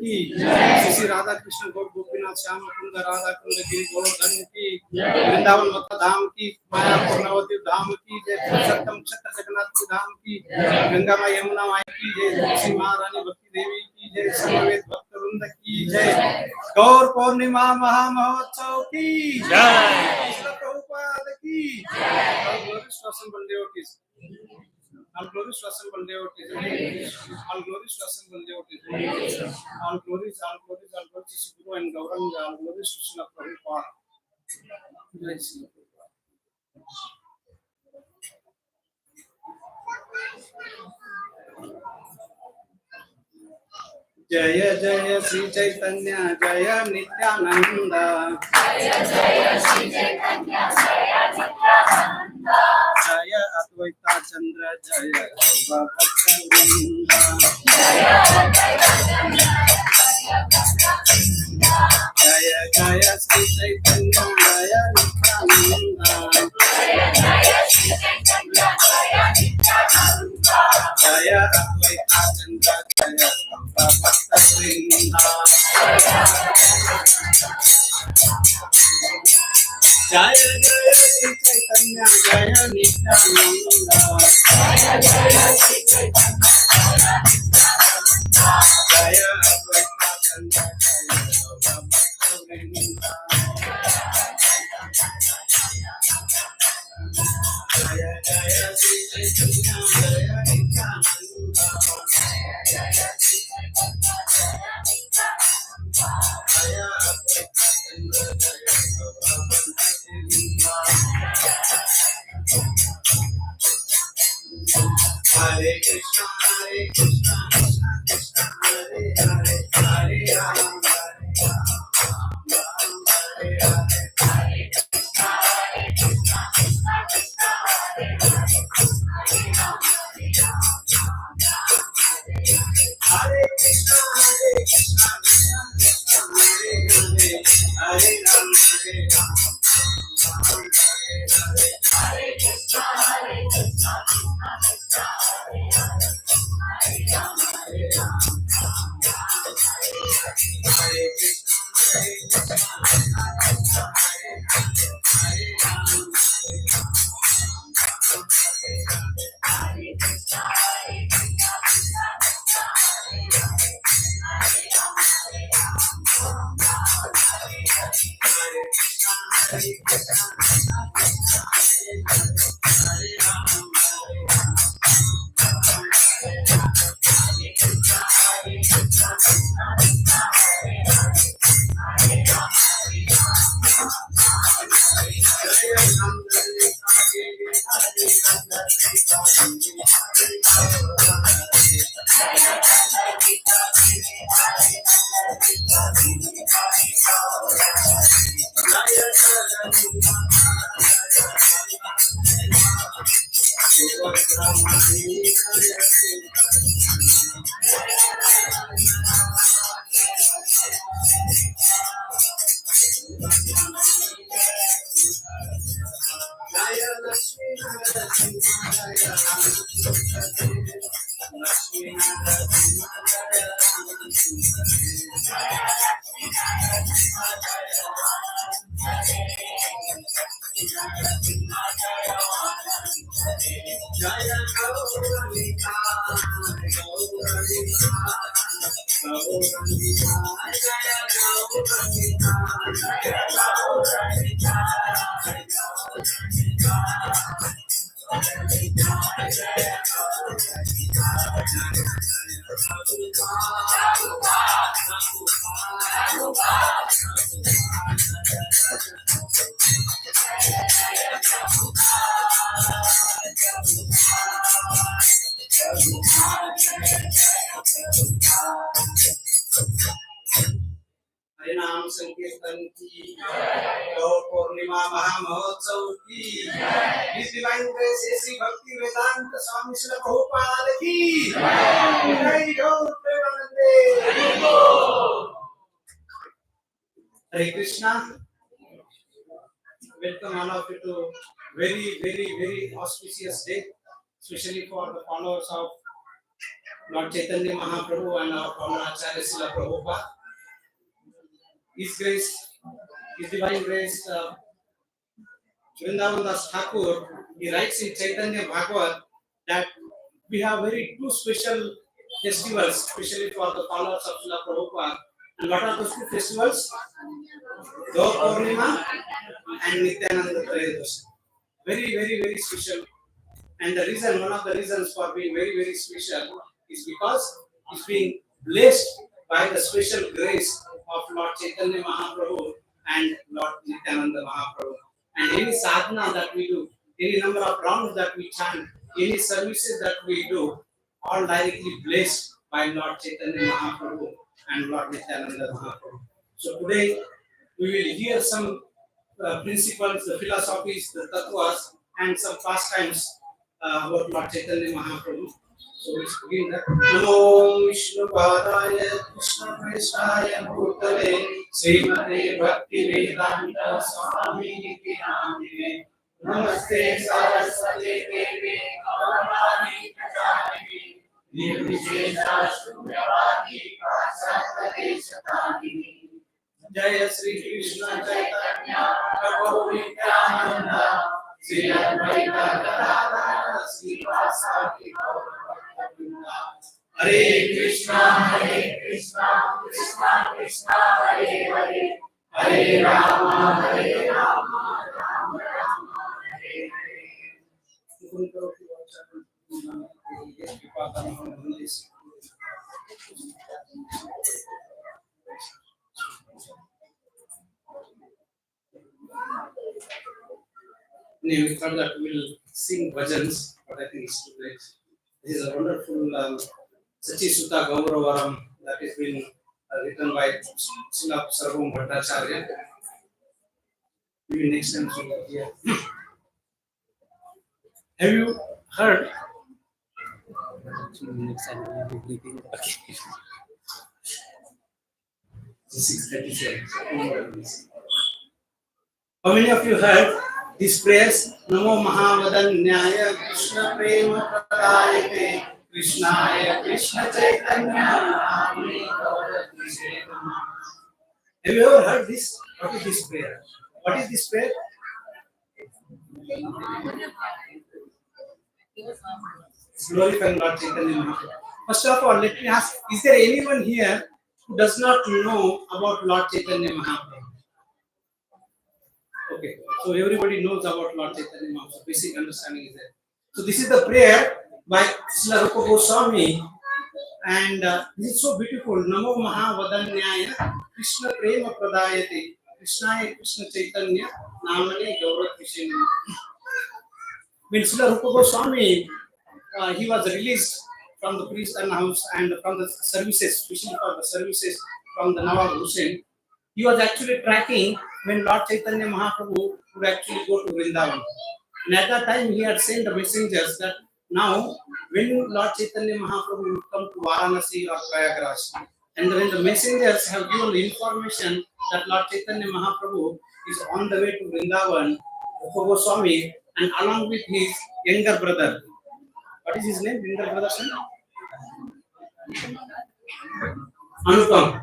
की जय। श्री राधा कृष्ण गौर गोपीनाथ श्याम कुंद राधा कुंद गिरी गोवर्धन की वृंदावन मथुरा धाम की माया पूर्णावती धाम की जय। पुरुषोत्तम क्षत्र जगन्नाथ धाम की गंगा माई यमुना माई की जय। तुलसी महारानी भक्ति देवी की जय। समवेत भक्त वृंद की जय। गौर पूर्णिमा महामहोत्सव की जय। प्रभुपाद की जय। All glories to assembled devotees. All glories to assembled devotees. All glories to Guru and Gauranga. All glories to Srila Prabhupada. Jai Srila Prabhupada. Jaya Jaya Sri Chaitanya Jaya Nityananda. Jaya Jaya Sri Chaitanya Jaya Nityananda. Jaya Advaita Chandra Jaya Gaura Purnima. Jaya Advaita Chandra Jaya Gaura Purnima. Jaya Jaya Sri Chaitanya Jaya Nityananda. Jaya Jaya Sri Chaitanya Jaya Nityananda. Jaya Advaita Chandra Jaya Gaura Purnima. Jaya Jaya Sri Chaitanya Jaya Nityananda. Jaya Jaya Sri Chaitanya Jaya Nityananda. Jaya Advaita Chandra Jaya Gaura Purnima. Jaya Jaya Sri Chaitanya Jaya Nityananda. Jaya Jaya Sri Chaitanya Jaya Nityananda. Jaya Advaita Chandra Jaya Gaura Purnima. Hare Krishna Krishna Krishna Hare Hare Hare Rama Hare Rama Hare Krishna Krishna Krishna Hare Hare Hare Rama Hare Krishna Krishna Krishna Hare Hare Hare Rama Hare Rama Hare Krishna Krishna Krishna Hare Hare Hare Rama Hare Rama Hare Krishna Hare हरिनाम संकीर्तन की गौर पूर्णिमा महामहोत्सव की divine grace Shri भक्ति वेदांत स्वामी श्री प्रभुपाद की जय। गौर प्रेमानंदे हरे Krishna. Welcome all of you to very auspicious day, especially for the followers of Lord Chaitanya Mahaprabhu and our Pramana Acharya Srila Prabhupada. His grace, His divine grace, Vrindavan Das Thakur, he writes in Chaitanya Bhagavat that we have very two special festivals, especially for the followers of Srila Prabhupada. And what are those two festivals? Gaura Purnima and Nityananda Trayodashi. Very, very, very special. And the reason, one of the reasons for being very, very special is because it's being blessed by the special grace of Lord Chaitanya Mahaprabhu and Lord Nityananda Mahaprabhu. And any sadhana that we do, any number of rounds that we chant, any services that we do, all directly blessed by Lord Chaitanya Mahaprabhu and Lord Nityananda Mahaprabhu. So today we will hear some principles, the philosophies, the tattvas, and some pastimes about Lord Chaitanya Mahaprabhu. So let's begin that. Namo Vishnu Padaya Krishna Prestaya Bhutale Srimate Bhakti Vedanta Swami Nityanamine Namaste Saraswati Devi Gauravani Prajapati Nirvishesha Shunyavadi Prasakate Satani Jaya Sri Krishna Chaitanya Prabhu Nityananda Sri Advaita Gadadhara Sri Vasaki Hare Krishna, Krishna Krishna, Hare Hare, Hare Rama, Rama Rama, Hare Hare. We thought that we'll sing bhajans, but I think it's too late. This is a wonderful Sachi Sutta Gauravaram that has been written by Srila Sarvam Bhattacharya. Maybe next time we'll hear. Have you heard? Next time we'll be reading. Okay. 6:37. How many of you heard these prayers? Namo Mahavadanyaya Krishna Prema Pradayate Krishnaya Krishna Chaitanya Namine Gaura Purnima. Have you ever heard this? What is this prayer? What is this prayer? Glorifying Lord Chaitanya Mahaprabhu. First of all, let me ask, is there anyone here who does not know about Lord Chaitanya Mahaprabhu? Okay, so everybody knows about Lord Chaitanya Mahaprabhu. Basic understanding is there. So this is the prayer by Srila Rupa Goswami, and this is so beautiful. Namo Mahavadanyaya Krishna Prema Pradayate Krishnaya Krishna Chaitanya Namane Gaura Purnima. When Srila Rupa Goswami he was released from the priest and house and from the services, especially for the services from the Nawab Hussain, he was actually tracking when Lord Chaitanya Mahaprabhu would actually go to Vrindavan. And at that time, he had sent the messengers that now, when Lord Chaitanya Mahaprabhu would come to Varanasi or Prayagraj, and when the messengers have given the information that Lord Chaitanya Mahaprabhu is on the way to Vrindavan, Rupa Goswami, and along with his younger brother, what is his name? Younger brother's name? Anupam.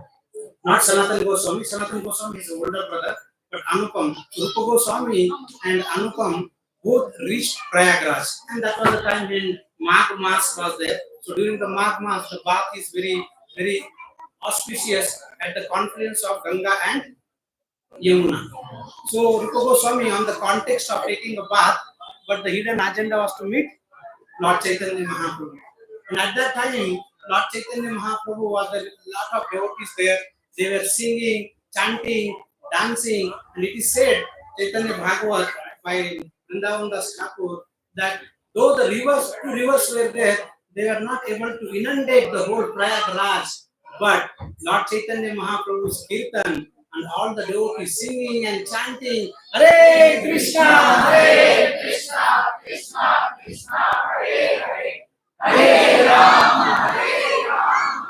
Not Sanatana Goswami. Sanatana Goswami is the older brother, but Anupam. Rupa Goswami and Anupam both reached Prayagraj, and that was the time when Magh Mas was there. So during the Magh Mas, the bath is very, very auspicious at the confluence of Ganga and Yamuna. So Rupa Goswami, on the context of taking a bath, but the hidden agenda was to meet Lord Chaitanya Mahaprabhu. And at that time, Lord Chaitanya Mahaprabhu was there, a lot of devotees there. They were singing, chanting, dancing, and it is said, Chaitanya Bhagavat by Vrindavan Das Thakur, that though the rivers, two rivers were there, they were not able to inundate the whole Prayagraj. But Lord Chaitanya Mahaprabhu's Kirtan and all the devotees singing and chanting, Hare Krishna, Krishna Krishna, Hare Hare, Hare Rama, Rama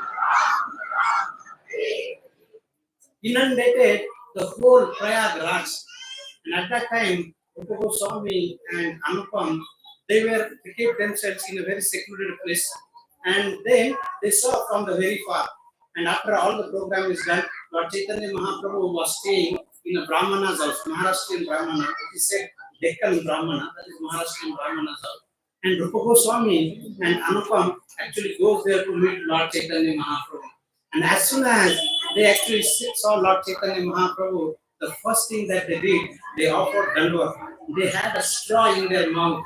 Rama, Hare, inundated the whole Prayagraj. And at that time, Rupa Goswami and Anupam, they kept themselves in a very secluded place. And then they saw from the very far. And after all the program is done, Lord Chaitanya Mahaprabhu was staying in a Brahmana's house, Maharashtrian Brahmana. He said Deccan Brahmana, that is Maharashtrian Brahmana's house. And Rupa Goswami and Anupam actually goes there to meet Lord Chaitanya Mahaprabhu. And as soon as they actually saw Lord Chaitanya Mahaprabhu, the first thing that they did, they offered Dandava. They had a straw in their mouth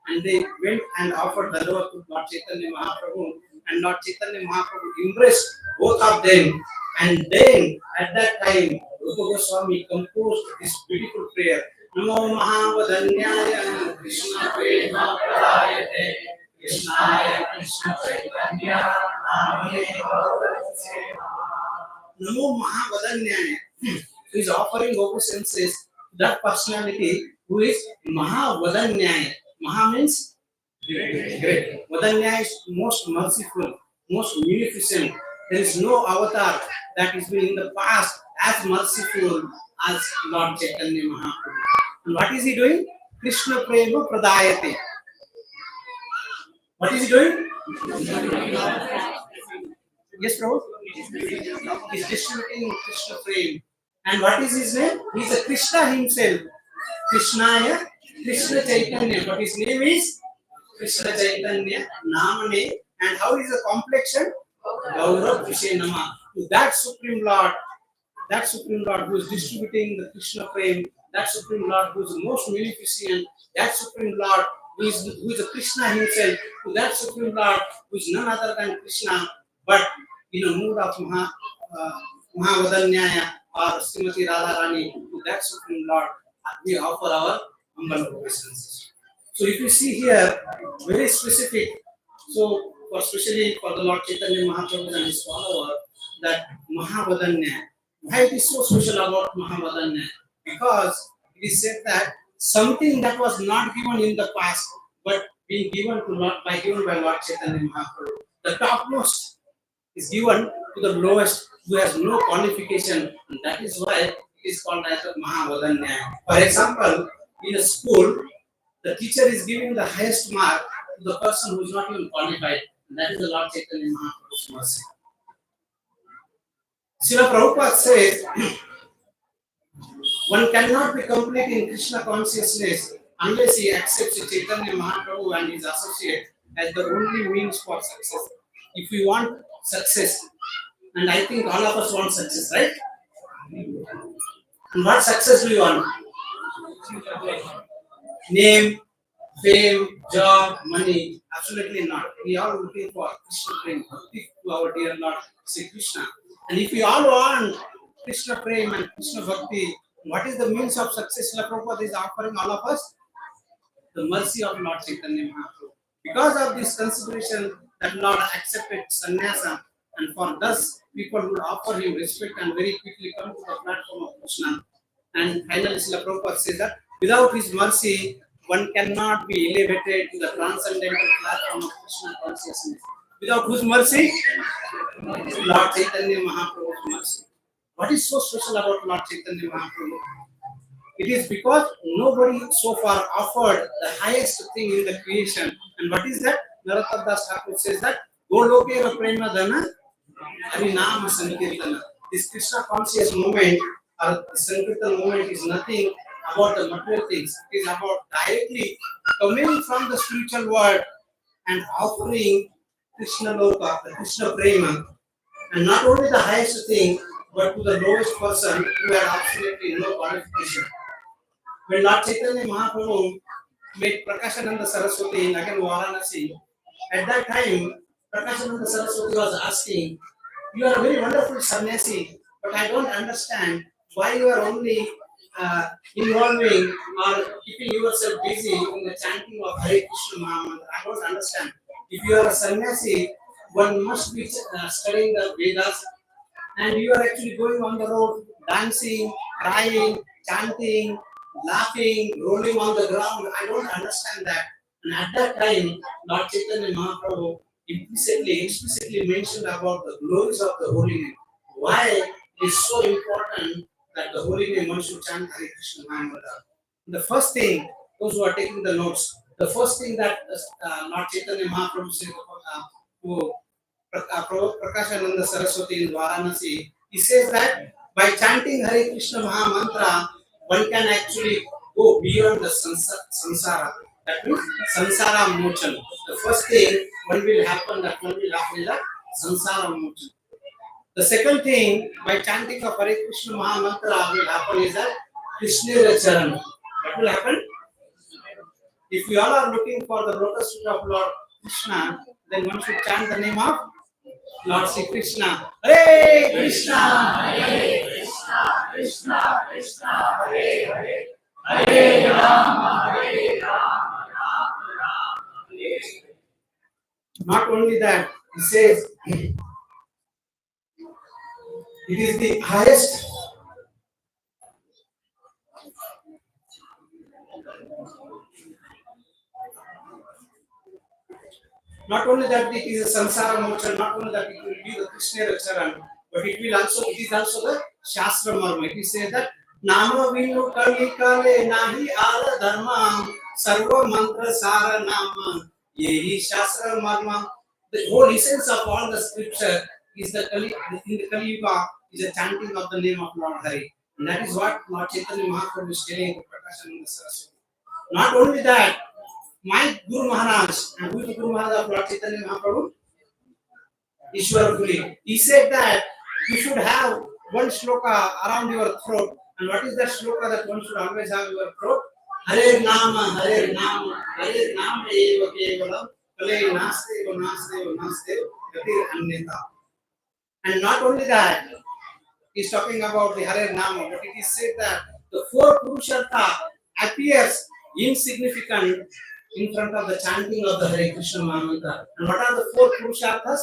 and they went and offered Dandava to Lord Chaitanya Mahaprabhu. And Lord Chaitanya Mahaprabhu embraced both of them. And then at that time, Rupa Goswami composed this beautiful prayer. Namo Mahavadanyaya Krishna Prema Pradayate Krishnaya Krishna Chaitanya Namane Bhavate Namo Mahavadanyaya. He is offering obeisances to that personality who is Mahavadanyaya. Maha means great. Vadanyaya is most merciful, most munificent. There is no avatar that has been in the past as merciful as Lord Chaitanya Mahaprabhu. And what is he doing? Krishna Prema Pradayate. What is he doing? Yes, Prabhu? He is distributing Krishna Prema. And what is his name? He is a Krishna himself. Krishnaya, Krishna Chaitanya. But his name is Krishna Chaitanya Namane. And how is the complexion? Gaura Purnima. To that Supreme Lord who is distributing the Krishna Prema, that Supreme Lord who is the most munificent, that Supreme Lord who is the Krishna himself, to that Supreme Lord who is none other than Krishna, but in a mood of Mahavadanyaya or Srimati Radharani, to that Supreme Lord, we offer our humble obeisances. So if you see here, very specific, so especially for the Lord Chaitanya Mahaprabhu and his follower, that Mahavadanyaya. Why it is so special about Mahavadanyaya? Because it is said that something that was not given in the past, but being given by Lord Chaitanya Mahaprabhu. The topmost is given to the lowest who has no qualification, and that is why it is called as Mahavadanyaya. For example, in a school, the teacher is giving the highest mark to the person who is not even qualified, and that is the Lord Chaitanya Mahaprabhu's mercy. Srila Prabhupada says, one cannot be complete in Krishna consciousness unless he accepts Chaitanya Mahaprabhu and his associate as the only means for success. If we want success, and I think all of us want success, right? And what success do you want? Name, fame, job, money? Absolutely not. We are looking for Krishna Prema, bhakti to our dear Lord Sri Krishna. And if we all want Krishna Prema and Krishna Bhakti, what is the means of success? Srila Prabhupada is offering all of us the mercy of Lord Chaitanya Mahaprabhu. Because of this consideration that Lord accepted sannyasa, and for thus people would offer him respect and very quickly come to the platform of Krishna. And finally, Srila Prabhupada says that without his mercy, one cannot be elevated to the transcendental platform of Krishna consciousness. Without whose mercy? Lord Chaitanya Mahaprabhu's mercy. What is so special about Lord Chaitanya Mahaprabhu? It is because nobody so far offered the highest thing in the creation. And what is that? Narottam Das Thakur says that Golokera Prema Dana Harinama Sankirtana. This Krishna conscious movement or the Sankirtan movement is nothing about the material things. It is about directly coming from the spiritual world and offering Krishna Loka, the Krishna Prema, and not only the highest thing, but to the lowest person who had absolutely no qualification. When Lord Chaitanya Mahaprabhu met Prakashananda Saraswati in again Varanasi, at that time, Prakashananda Saraswati was asking, "You are a very wonderful sannyasi, but I don't understand why you are only involving or keeping yourself busy in the chanting of Hare Krishna Mahamantra. I don't understand. If you are a sannyasi, one must be studying the Vedas, and you are actually going on the road, dancing, crying, chanting, laughing, rolling on the ground. I don't understand that." And at that time, Lord Chaitanya Mahaprabhu explicitly mentioned about the glories of the holy name. Why it is so important that the holy name one should chant Hare Krishna Mahamantra. The first thing, those who are taking the notes, the first thing that Lord Chaitanya Mahaprabhu said to Prakashananda Saraswati in Varanasi. He says that by chanting Hare Krishna Maha Mantra, one can actually go beyond the samsara. That means samsara mochan. The first thing one will happen is that samsara mochan. The second thing, by chanting of Hare Krishna Maha Mantra will happen is that Krishna Charan. What will happen? If we all are looking for the lotus feet of Lord Krishna, then one should chant the name of Lord Sri Krishna. Hare Krishna, Hare Krishna, Krishna Krishna, Hare Hare, Hare Rama, Hare Rama, Rama Rama, Hare Hare. Not only that, he says it is the highest. Not only that it is a samsara moksha, not only that it will be the Krishna Charan, but it is also the Shastra Marma. It says that Nama Vinu Kali Kale Nahi Ara Dharma Sarva Mantra Sara Nama Yehi Shastra Marma. The whole essence of all the scripture is in the Kali Yuga is a chanting of the name of Lord Hari. And that is what Lord Chaitanya Mahaprabhu is telling Prakashananda Saraswati. Not only that, my Guru Maharaj, and who is the Guru Maharaj of Lord Chaitanya Mahaprabhu? Ishwar Puri. He said that you should have one shloka around your throat. And what is that shloka that one should always have in your throat? Hare Nama, Hare Nama, Hare Nama Eva Kevalam, Hare Nasteva, Nasteva, Nasteva, Gatir Anneta. And not only that, he is talking about the Hare Nama, but it is said that the four Purushartha appears insignificant in front of the chanting of the Hare Krishna Mantra. And what are the four Purusharthas?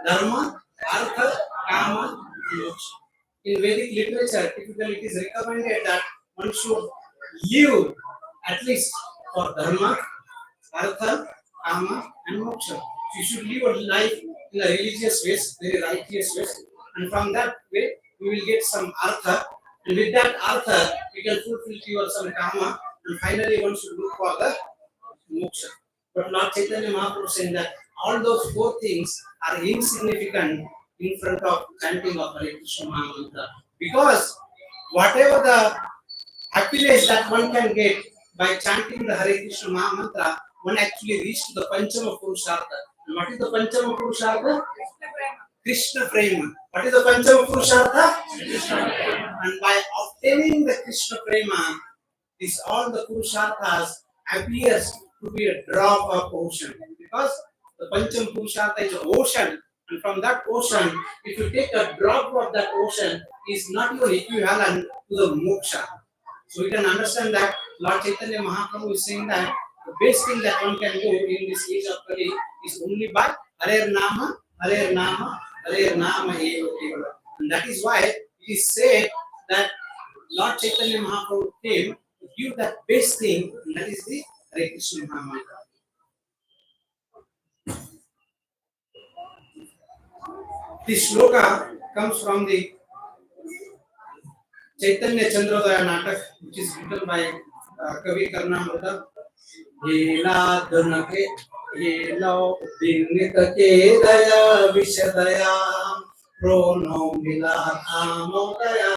Dharma, Artha, Kama, and Moksha. In Vedic literature, typically it is recommended that one should live at least for Dharma, Artha, Kama, and Moksha. So you should live a life in a religious way, very righteous way, and from that way we will get some Artha, and with that Artha we can fulfill your some Kama, and finally one should look for the Moksha. But Lord Chaitanya Mahaprabhu saying that all those four things are insignificant in front of chanting of Hare Krishna Mantra. Because whatever the happiness that one can get by chanting the Hare Krishna Mantra, one actually reached the Panchama Purushartha. And what is the Panchama Purushartha? Krishna Prema. What is the Panchama Purushartha? Krishna Prema. And by obtaining the Krishna Prema, this all the Purusharthas appears to be a drop of ocean. Because the Pancham Purushartha is an ocean, and from that ocean, if you take a drop of that ocean, is not even equivalent to the moksha. So we can understand that Lord Chaitanya Mahaprabhu is saying that the best thing that one can do in this age of Kali is only by Hare Nama, Hare Nama, Hare Nama Eva Kevala. And that is why it is said that Lord Chaitanya Mahaprabhu came to give that best thing, and that is the Hare Krishna Mahamantra. This shloka comes from the Chaitanya Chandrodaya Natak, which is written by Kavi Karnamrita. Hela Dhanake, Hela Dinnita Kedaya Vishadaya, Prono Milata Modaya,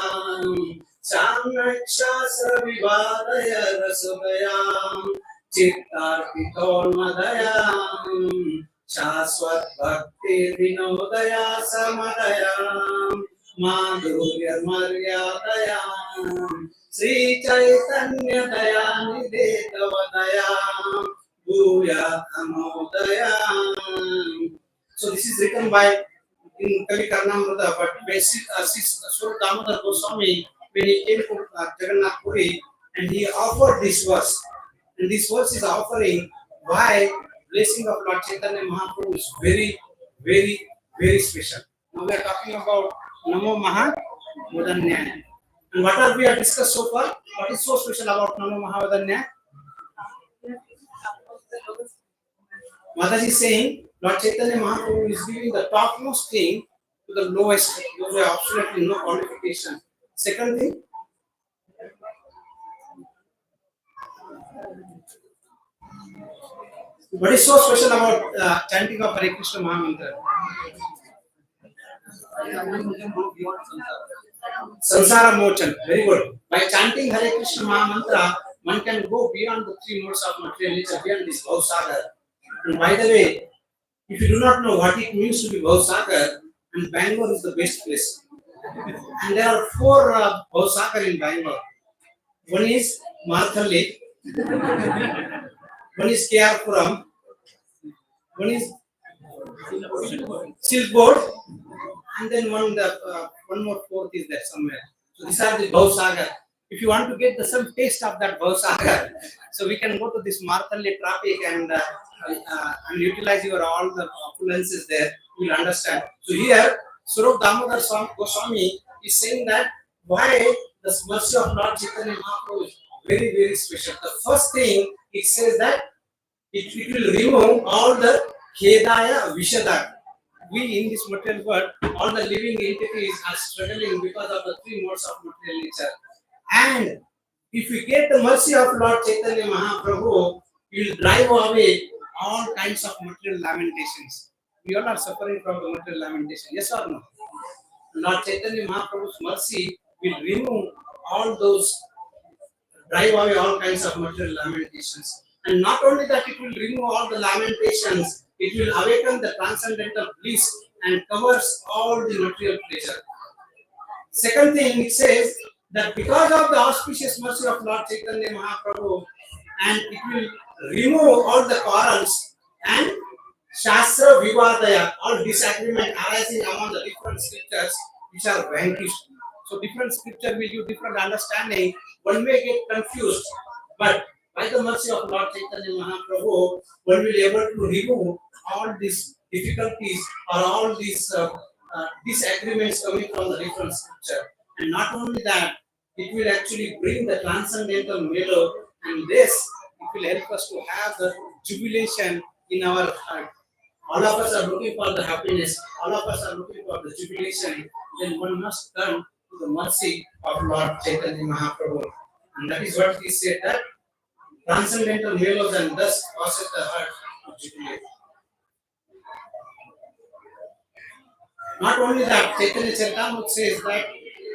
Sanaksha Vivadaya Rasudaya, Chittar Pitol Madaya. Shaswat Bhakti Vinodaya Samadaya Madhurya Maryadaya Sri Chaitanya Daya Nidetavadaya Bhuya Amodaya. So this is written by in Kavi Karnamrita, but basic Sri Damodar Goswami, when he came to Jagannath Puri, and he offered this verse, and this verse is offering why blessing of Lord Chaitanya Mahaprabhu is very, very, very special. Now we are talking about Namo Mahavadanya. And what are we have discussed so far? What is so special about Namo Mahavadanya? Mataji is saying Lord Chaitanya Mahaprabhu is giving the topmost thing to the lowest. Those are absolutely no qualification. Second thing, What is so special about chanting of Hare Krishna Mahamantra? Sansara Mochan. Very good. By chanting Hare Krishna Mahamantra, one can go beyond the three modes of material nature, beyond this Bhavasagar. And by the way, if you do not know what it means to be Bhavasagar, and Bangalore is the best place. And there are four Bhavasagar in Bangalore. One is Marthalli, one is K.R.Puram, one is Silkboard, and then one more fourth is there somewhere. So these are the Bhavasagar. If you want to get the some taste of that Bhavasagar, so we can go to this Marthalli traffic and utilize your all the opulences there. You will understand. So here, Swarup Damodar Goswami is saying that why the mercy of Lord Chaitanya Mahaprabhu is very, very special. The first thing it says that it will remove all the Khedaya Vishada. We in this material world, all the living entities are struggling because of the three modes of material nature. And if we get the mercy of Lord Chaitanya Mahaprabhu, he will drive away all kinds of material lamentations. We all are suffering from the material lamentation. Yes or no? Lord Chaitanya Mahaprabhu's mercy will remove all those, drive away all kinds of material lamentations. And not only that, it will remove all the lamentations, it will awaken the transcendental bliss and covers all the material pleasure. Second thing, it says that because of the auspicious mercy of Lord Chaitanya Mahaprabhu, and it will remove all the quarrels and Shastra Vivadaya, all disagreement arising among the different scriptures which are vanquished. So different scripture will give different understanding. One may get confused, but by the mercy of Lord Chaitanya Mahaprabhu, one will be able to remove all these difficulties or all these disagreements coming from the different scripture. And not only that, it will actually bring the transcendental mellow, and this it will help us to have the jubilation in our heart. All of us are looking for the happiness, all of us are looking for the jubilation, then one must turn to the mercy of Lord Chaitanya Mahaprabhu. And that is what he said, that transcendental mellows and thus causes the heart to jubilate. Not only that, Chaitanya Charitamrita says that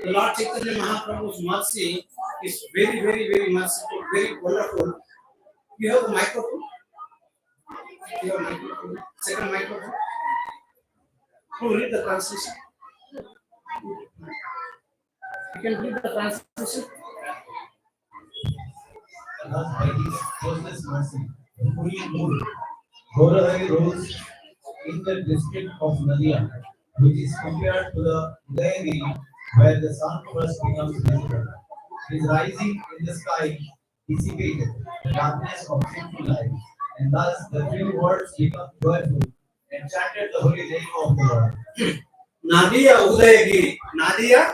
the Lord Chaitanya Mahaprabhu's mercy is very, very, very merciful, very wonderful. You have the microphone? You have microphone? Second microphone? Who read the translation? You can read the translation. Thus, by His closeless mercy, fully moved, Gaura rose in the district of Nadia, which is compared to the Udayagiri, where the sun first becomes visible. His rising in the sky dissipated the darkness of sinful life, and thus the three worlds become joyful and chanted the holy name of the Lord. Nadia Udayagiri. Nadia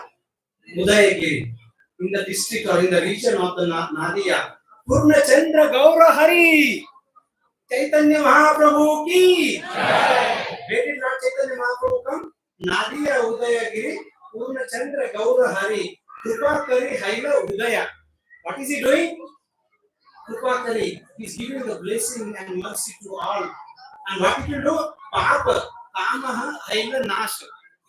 Udayagiri. In the district or in the region of the Nadia. Purna Chandra Gaura Hari. Chaitanya Mahaprabhu ki. Where did Lord Chaitanya Mahaprabhu come? Nadia Udayagiri. Purna Chandra Gaura Hari. Kripa Kari Haila Udaya. What is he doing? Kripa Kari. He is giving the blessing and mercy to all. And what it will do? Papa. Kamaha Haila Nasha.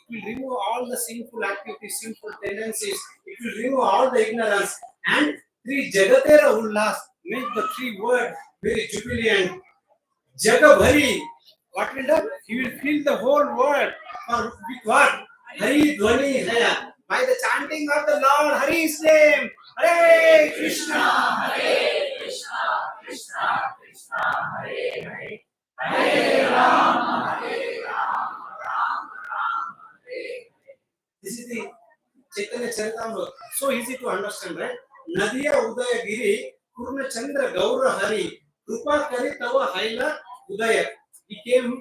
It will remove all the sinful activities, sinful tendencies. It will remove all the ignorance. And three Jagatera Ullas make the three words very jubilant. Jagabhari. What will do? He will fill the whole world. Or with what? Hari Dhwani Haya. By the chanting of the Lord, Hari's name. Hare Krishna. Hare Krishna. Krishna Krishna. Hare Hare. Hare Rama. Hare Rama. Rama Rama. Hare. This is the Chaitanya Charitamrita. So easy to understand, right? Nadia Udayagiri, Purna Chandra Gaura Hari, Krupa Kari Tava Haila Udaya. He came,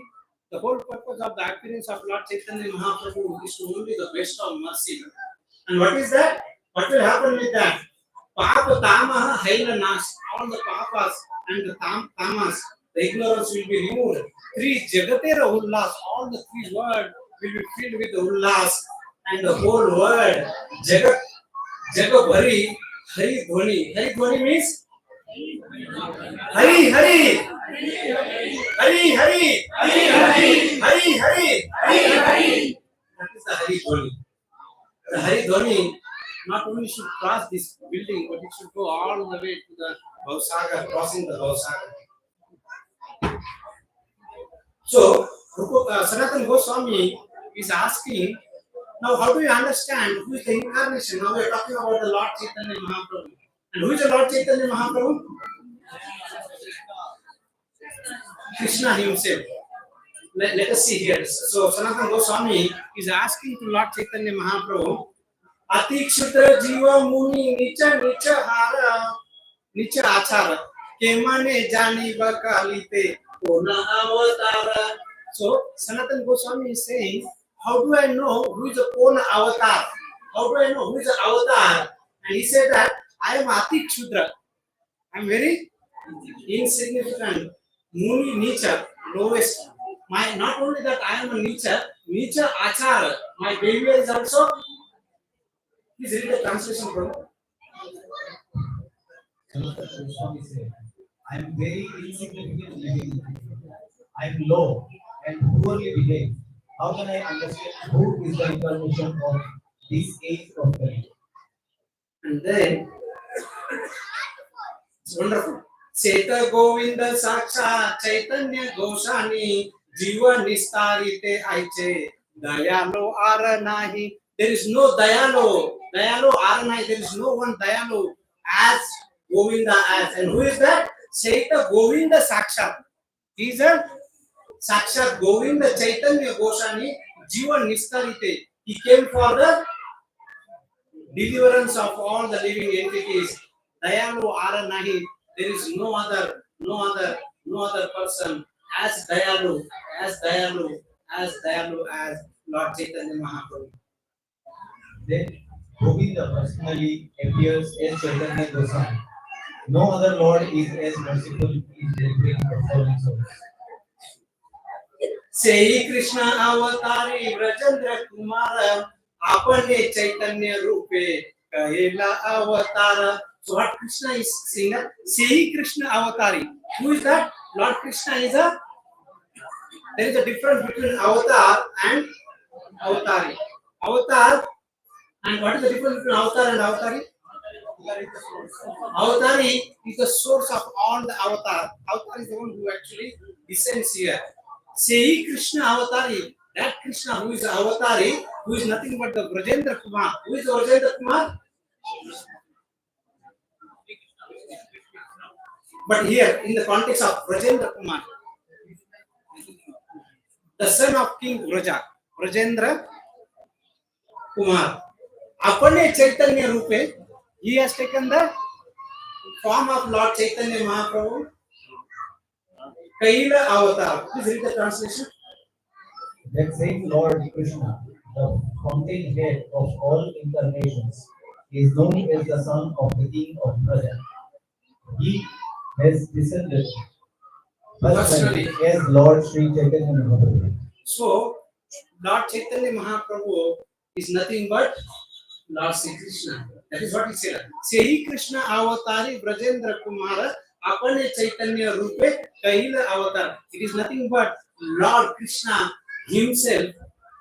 the whole purpose of the appearance of Lord Chaitanya Mahaprabhu is to only the best of mercy. And what is that? What will happen with that? Papa Tamaha Haila Nas, all the papas and the tamas, the ignorance will be removed. Three Jagatera Ullas, all the three words will be filled with Ullas, and the whole word Jagabhari Hari Dhwani. Hari Dhwani means Hari Hari Hari Hari Hari Hari. That is the Hari Dhwani. The Hari Dhwani not only should cross this building, but it should go all the way to the Bhavsagar, crossing the Bhavsagar. So, Sanatana Goswami is asking, now how do you understand who is the incarnation? Now we are talking about the Lord Chaitanya Mahaprabhu. And who is the Lord Chaitanya Mahaprabhu? Krishna himself. Let us see here. So, Sanatana Goswami is asking to Lord Chaitanya Mahaprabhu, Ati Kshudra Jiva Muni Nicha Nicha Hara Nicha Achara Kemane Jani Bakalite Kona Avatara. So, Sanatana Goswami is saying, how do I know who is the Kona Avatar? How do I know who is the Avatar? And he said that I am Ati Kshudra. I am very insignificant. Muni Nicha, lowest. Not only that I am a Nicha Achara. My behavior is also. Please read the translation, bro. Swami said, I am very insignificant living. I am low and poorly behaved. How can I understand who is the incarnation of this age of time? And then, it's wonderful. Seta Govinda Saksha Chaitanya Gosani Jiva Nistarite Aiche Dayalo Aranahi. There is no Dayalo. Dayalo Aranahi. There is no one Dayalo as Govinda as. And who is that? Seta Govinda Saksha. He is a Sakshat Govinda Chaitanya Gosani Jiva Nistarite. He came for the deliverance of all the living entities. Dayalu Aranahi. There is no other person as Dayalu as Lord Chaitanya Mahaprabhu. Then Govinda personally appears as Chaitanya Goswami. No other Lord is as merciful in delivering the fallen souls. Sei Krishna Avatari Rajendra Kumara Apane Chaitanya Rupe Kahela Avatara. So what Krishna is saying that Sei Krishna Avatari. Who is that? Lord Krishna is a. There is a difference between Avatar and Avatari. Avatar, and what is the difference between Avatar and Avatari? Avatari is the source of all the Avatar. Avatar is the one who actually descends here. Sei Krishna Avatari. That Krishna who is the Avatari, who is nothing but the Brajendra Kumar. Who is the Brajendra Kumar? But here, in the context of Brajendra Kumar, the son of King Braja, Brajendra Kumar, Apane Chaitanya Rupe, he has taken the form of Lord Chaitanya Mahaprabhu, Kaila Avatar. Please read the translation. That same Lord Krishna, the fountainhead of all incarnations, is known as the son of the king of Braja. He has descended personally as Lord Sri Chaitanya Mahaprabhu. So, Lord Chaitanya Mahaprabhu is nothing but Lord Sri Krishna. That is what he said. Sei Krishna Avatari Brajendra Kumara Apane Chaitanya Rupe Kahila Avatar. It is nothing but Lord Krishna himself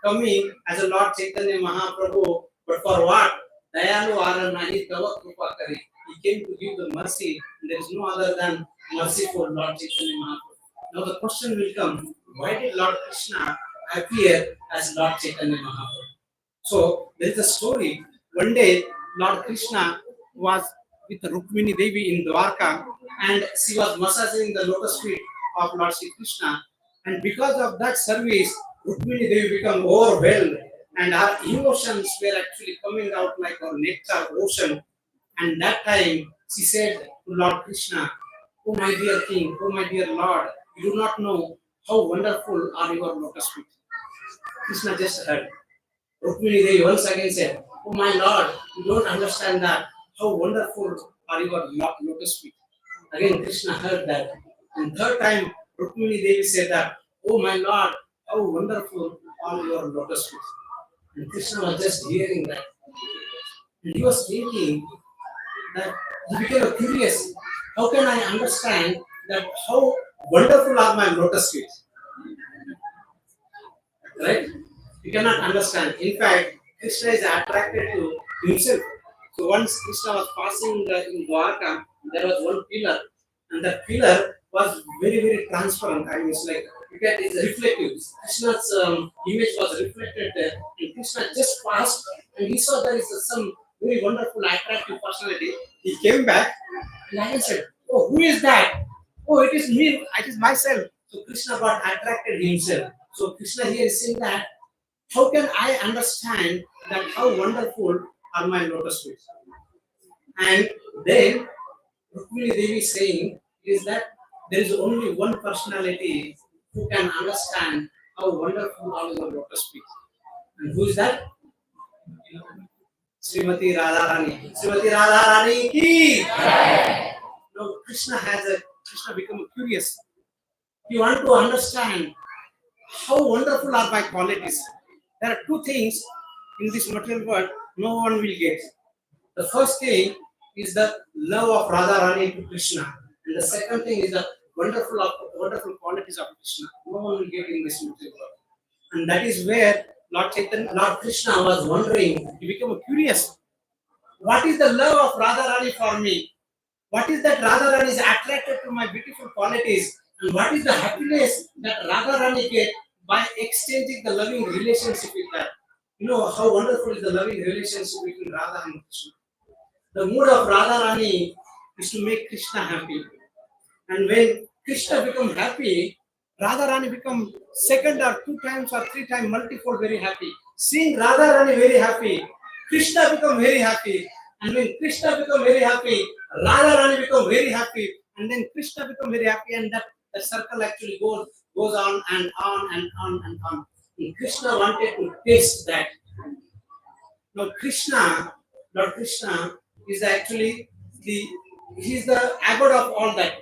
coming as a Lord Chaitanya Mahaprabhu. But for what? Dayalu Aranahi Tava Krupa Kari. He came to give the mercy. There is no other than merciful Lord Chaitanya Mahaprabhu. Now the question will come, why did Lord Krishna appear as Lord Chaitanya Mahaprabhu? So there is a story. One day, Lord Krishna was with Rukmini Devi in Dwarka, and she was massaging the lotus feet of Lord Sri Krishna. And because of that service, Rukmini Devi became overwhelmed, and her emotions were actually coming out like a nectar ocean. And that time, she said to Lord Krishna, "Oh my dear King, oh my dear Lord, you do not know how wonderful are your lotus feet." Krishna just heard. Rukmini Devi once again said, "Oh my Lord, you don't understand that. How wonderful are your lotus feet." Again, Krishna heard that. And third time, Rukmini Devi said that, "Oh my Lord, how wonderful are your lotus feet." And Krishna was just hearing that. And he was thinking that he became curious. how can I understand that how wonderful are my lotus feet? Right? You cannot understand. In fact, Krishna is attracted to himself. So once Krishna was passing in Dwarka, there was one pillar, and that pillar was very, very transparent. I mean, it's like it's reflective. Krishna's image was reflected there, and Krishna just passed, and he saw there is some very wonderful, attractive personality. He came back, and I said, "Oh, who is that? Oh, it is me. It is myself." So Krishna got attracted himself. So Krishna here is saying that how can I understand that how wonderful are my lotus feet? And then Rukmini Devi saying is that there is only one personality who can understand how wonderful are your lotus feet. And who is that? Srimati Radharani. Srimati Radharani ki. Now Krishna become curious. He want to understand how wonderful are my qualities. There are two things in this material world no one will get. The first thing is the love of Radharani to Krishna, and the second thing is the wonderful qualities of Krishna. No one will get in this material world, and that is where Lord Krishna was wondering. He became curious. What is the love of Radharani for me? What is that Radharani is attracted to my beautiful qualities? And what is the happiness that Radharani get by exchanging the loving relationship with her? You know how wonderful is the loving relationship between Radha and Krishna. The mood of Radharani is to make Krishna happy. And when Krishna become happy, Radharani become second or two times or three times multiple very happy. Seeing Radharani very happy, Krishna become very happy. And when Krishna become very happy, Radharani become very happy. And then Krishna become very happy, and that the circle actually goes on and on and on and on. And Krishna wanted to taste that. Now Lord Krishna is actually he's the abode of all that.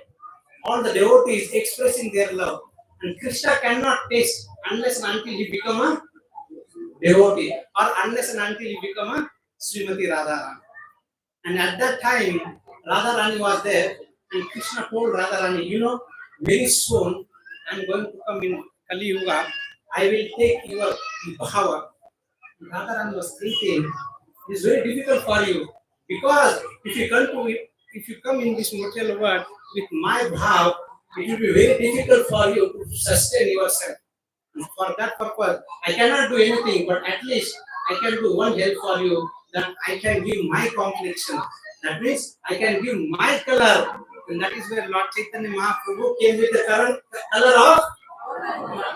All the devotees expressing their love. And Krishna cannot taste unless and until he become a devotee, or unless and until he become a Srimati Radharani. And at that time, Radharani was there, and Krishna told Radharani, you know, very soon I'm going to come in Kali Yuga, I will take your bhava. Radharani was thinking, it is very difficult for you, because if you come in this material world with my bhav, it will be very difficult for you to sustain yourself. For that purpose, I cannot do anything, but at least I can do one help for you, that I can give my complexion. That means I can give my color. And that is where Lord Chaitanya Mahaprabhu came with the color of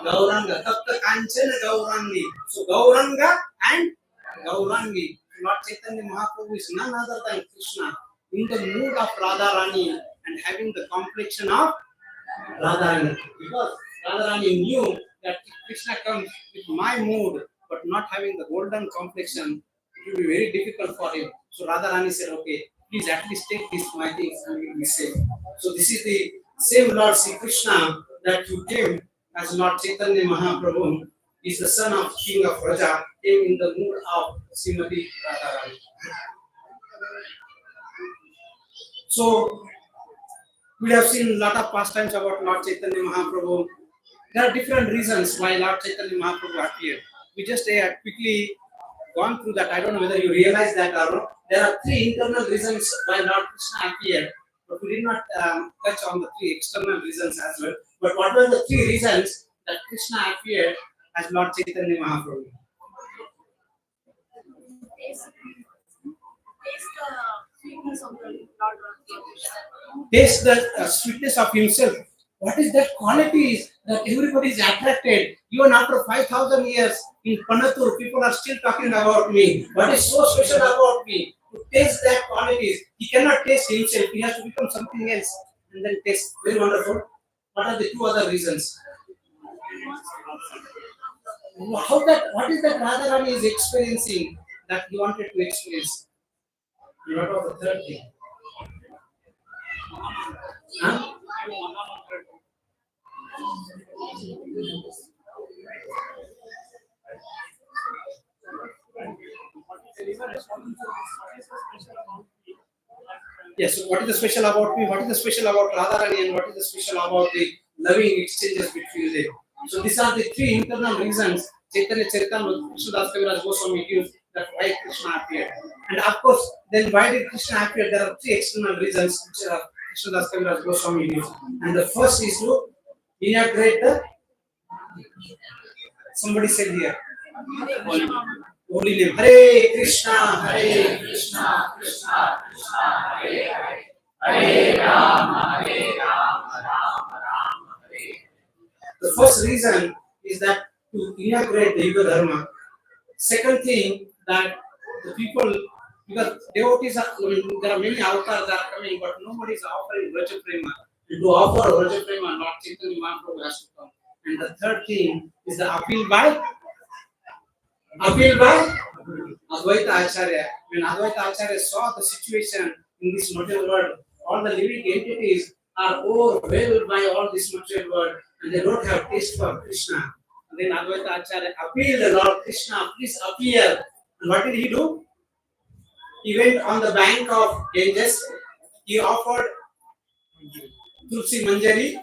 Gauranga. Tapta Kanchana Gaurangi. So Gauranga and Gaurangi. Lord Chaitanya Mahaprabhu is none other than Krishna, in the mood of Radharani and having the complexion of Radharani. Because Radharani knew that if Krishna comes with my mood but not having the golden complexion, it will be very difficult for him. So Radharani said, okay, please at least take these my things and you will be safe. So this is the same Lord Sri Krishna that you came as Lord Chaitanya Mahaprabhu. Is the son of King of Raja, came in the mood of Srimati Radharani. So we have seen a lot of pastimes about Lord Chaitanya Mahaprabhu. There are different reasons why Lord Chaitanya Mahaprabhu appeared. We just quickly gone through that. I don't know whether you realize that or not. There are three internal reasons why Lord Krishna appeared, but we did not touch on the three external reasons as well. But what were the three reasons that Krishna appeared as Lord Chaitanya Mahaprabhu? Taste the sweetness of himself. What is that qualities that everybody is attracted? Even after 5,000 years in Panathur, people are still talking about me. What is so special about me? To taste that qualities. He cannot taste himself. He has to become something else and then taste. Very wonderful. What are the two other reasons? What is that Radharani is experiencing that he wanted to experience? And what was the third thing? Huh? Yes, so what is the special about me? What is the special about Radharani and what is the special about the loving exchanges between them? So these are the three internal reasons Chaitanya Charitamrita Krishna Das Kaviraj Goswami gives that why Krishna appeared. And of course, then why did Krishna appear? There are three external reasons which Krishna Das Kaviraj Goswami gives. And the first is to inaugurate the, somebody said here, holy name. Hare Krishna, Hare Krishna, Krishna Krishna, Hare Hare. Hare Rama, Hare Rama, Rama Rama, Hare. The first reason is that to inaugurate the Yuga Dharma. Second thing, that the people, because devotees are, there are many avatars that are coming, but nobody is offering Vraja Prema. And to offer Vraja Prema, Lord Chaitanya Mahaprabhu has to come. And the third thing is the appeal by Advaita Acharya. When Advaita Acharya saw the situation in this material world, all the living entities are overwhelmed by all this material world and they don't have taste for Krishna. And then Advaita Acharya appealed the Lord Krishna, please appear. And what did he do? He went on the bank of Ganges, he offered Tulsi Manjari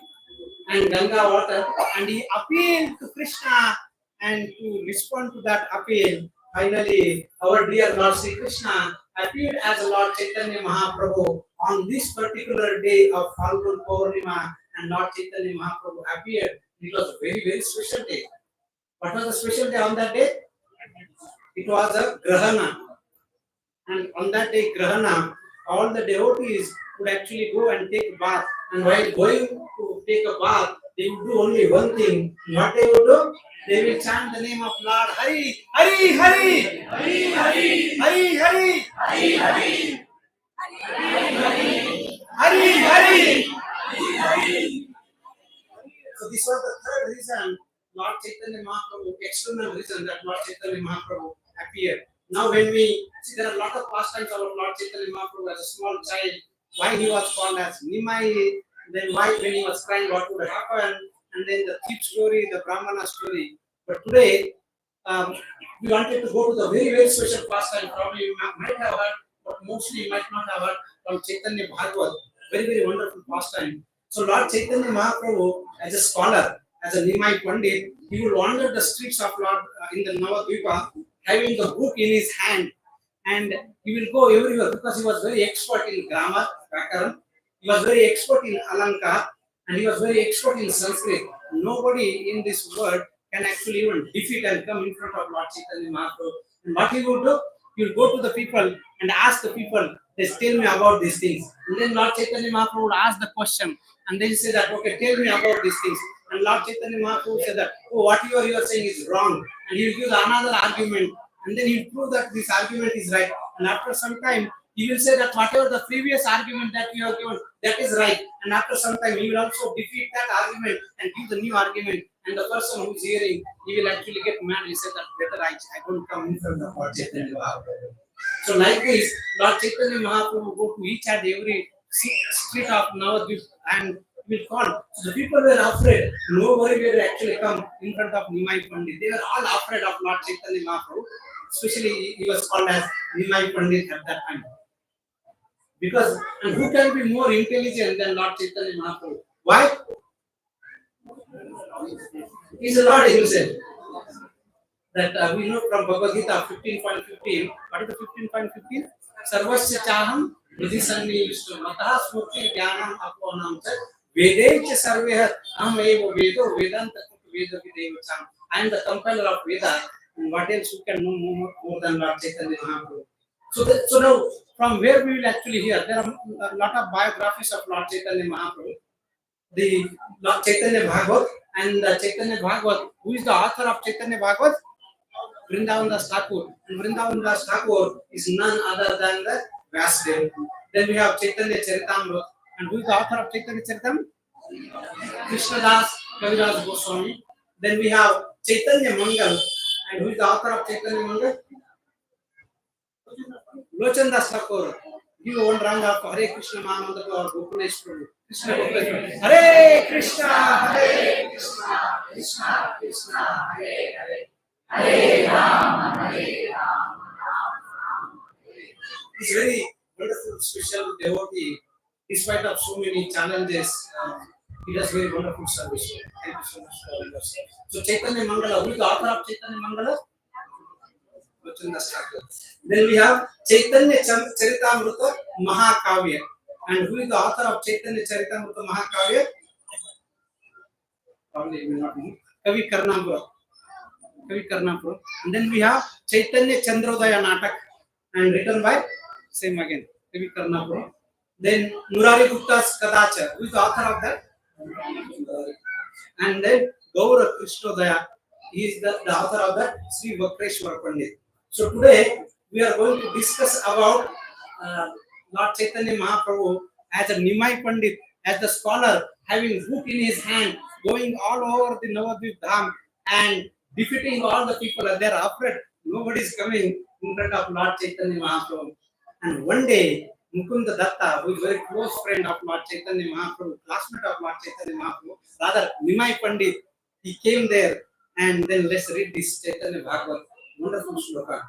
and Ganga water and he appealed to Krishna, and to respond to that appeal, finally our dear Lord Sri Krishna appeared as Lord Chaitanya Mahaprabhu on this particular day of Falgun Purnima, and Lord Chaitanya Mahaprabhu appeared. It was a very, very special day. What was the special day on that day? It was a Grahana. And on that day, Grahana, all the devotees would actually go and take a bath. And while going to take a bath, they would do only one thing. What they would do? They will chant the name of Lord Hari, Hari, Hari, Hari, Hari, Hari, Hari, Hari, Hari, Hari, Hari, Hari. So this was the third reason Lord Chaitanya Mahaprabhu, external reason that Lord Chaitanya Mahaprabhu appeared. Now when we see, there are a lot of pastimes of Lord Chaitanya Mahaprabhu as a small child, why he was called as Nimai, then why when he was crying what would happen, and then the thief story, the Brahmana story. But today, we wanted to go to the very, very special pastime. Probably you might have heard, but mostly you might not have heard, from Chaitanya Bhagavat. Very, very wonderful pastime. So Lord Chaitanya Mahaprabhu, as a scholar, as a Nimai Pandit, he would wander the streets of Lord in the Navadvipa, having the book in his hand, and he will go everywhere because he was very expert in grammar, Vakaran. He was very expert in Alankar, and he was very expert in Sanskrit. Nobody in this world can actually even defeat and come in front of Lord Chaitanya Mahaprabhu. And what he would do, he would go to the people and ask the people, they tell me about these things. And then Lord Chaitanya Mahaprabhu would ask the question, and then he say that, okay, tell me about these things. And Lord Chaitanya Mahaprabhu said that, oh, what you are saying is wrong. And he will give another argument. And then he will prove that this argument is right. And after some time, he will say that whatever the previous argument that you have given, that is right. And after some time, he will also defeat that argument and give the new argument. And the person who is hearing, he will actually get mad. He said that better I don't come in front of Lord Chaitanya Mahaprabhu. So like this, Lord Chaitanya Mahaprabhu go to each and every street of Navadvip and will call. So the people were afraid. Nobody will actually come in front of Nimai Pandit. They were all afraid of Lord Chaitanya Mahaprabhu. Especially he was called as Nimai Pandit at that time. Because, and who can be more intelligent than Lord Chaitanya Mahaprabhu? Why? He is the Lord himself. That we know from Bhagavad Gita 15.15. What is the 15.15? Sarvasya chaham vidhi sannivishtu matah smurti jnanam aponam cha vedaicha sarveha aham eva vedo vedanta veda videvacham. I am the compiler of Veda, and what else you can know more than Lord Chaitanya Mahaprabhu? So now, from where we will actually hear, there are a lot of biographies of Lord Chaitanya Mahaprabhu. The Lord Chaitanya Bhagavat, and the Chaitanya Bhagavat, who is the author of Chaitanya Bhagavat? Vrindavan Das Thakur. And Vrindavan Das Thakur is none other than the Vyasdev. Then we have Chaitanya Charitamrita. And who is the author of Chaitanya Charitamrita? Krishna Das Kaviraj Goswami. Then we have Chaitanya Mangal. And who is the author of Chaitanya Mangal? Lochan Das Thakur. Give one round of Hare Krishna Mahamantra or Gokulesh Prabhu. Krishna Gokulesh Prabhu. Hare Krishna, Hare Krishna, Krishna Krishna, Hare Hare. Hare Rama, Hare Rama, Rama Rama, Hare. It's very wonderful special devotee. Despite of so many challenges, he does very wonderful service. Thank you so much for your service. So Chaitanya Mangala, who is the author of Chaitanya Mangala? Then we have Chaitanya Charitamrita Mahakavya. And who is the author of Chaitanya Charitamrita Mahakavya? Probably you will not know. Kavi Karnapura. And then we have Chaitanya Chandrodaya Natak, and written by same again Kavi Karnapura. Then Murari Gupta's Kadacha, who is the author of that? And then Gaura Krishnodaya, he is the author of that Sri Vakreshwara Pandit. So today we are going to discuss about Lord Chaitanya Mahaprabhu as a Nimai Pandit, as the scholar having book in his hand, going all over the Navadvip Dham and defeating all the people. They are afraid nobody is coming in front of Lord Chaitanya Mahaprabhu. And one day Mukunda Datta, who is very close friend of Lord Chaitanya Mahaprabhu, classmate of Lord Chaitanya Mahaprabhu, rather Nimai Pandit, he came there. And then let's read this Chaitanya Bhagavat, wonderful shloka.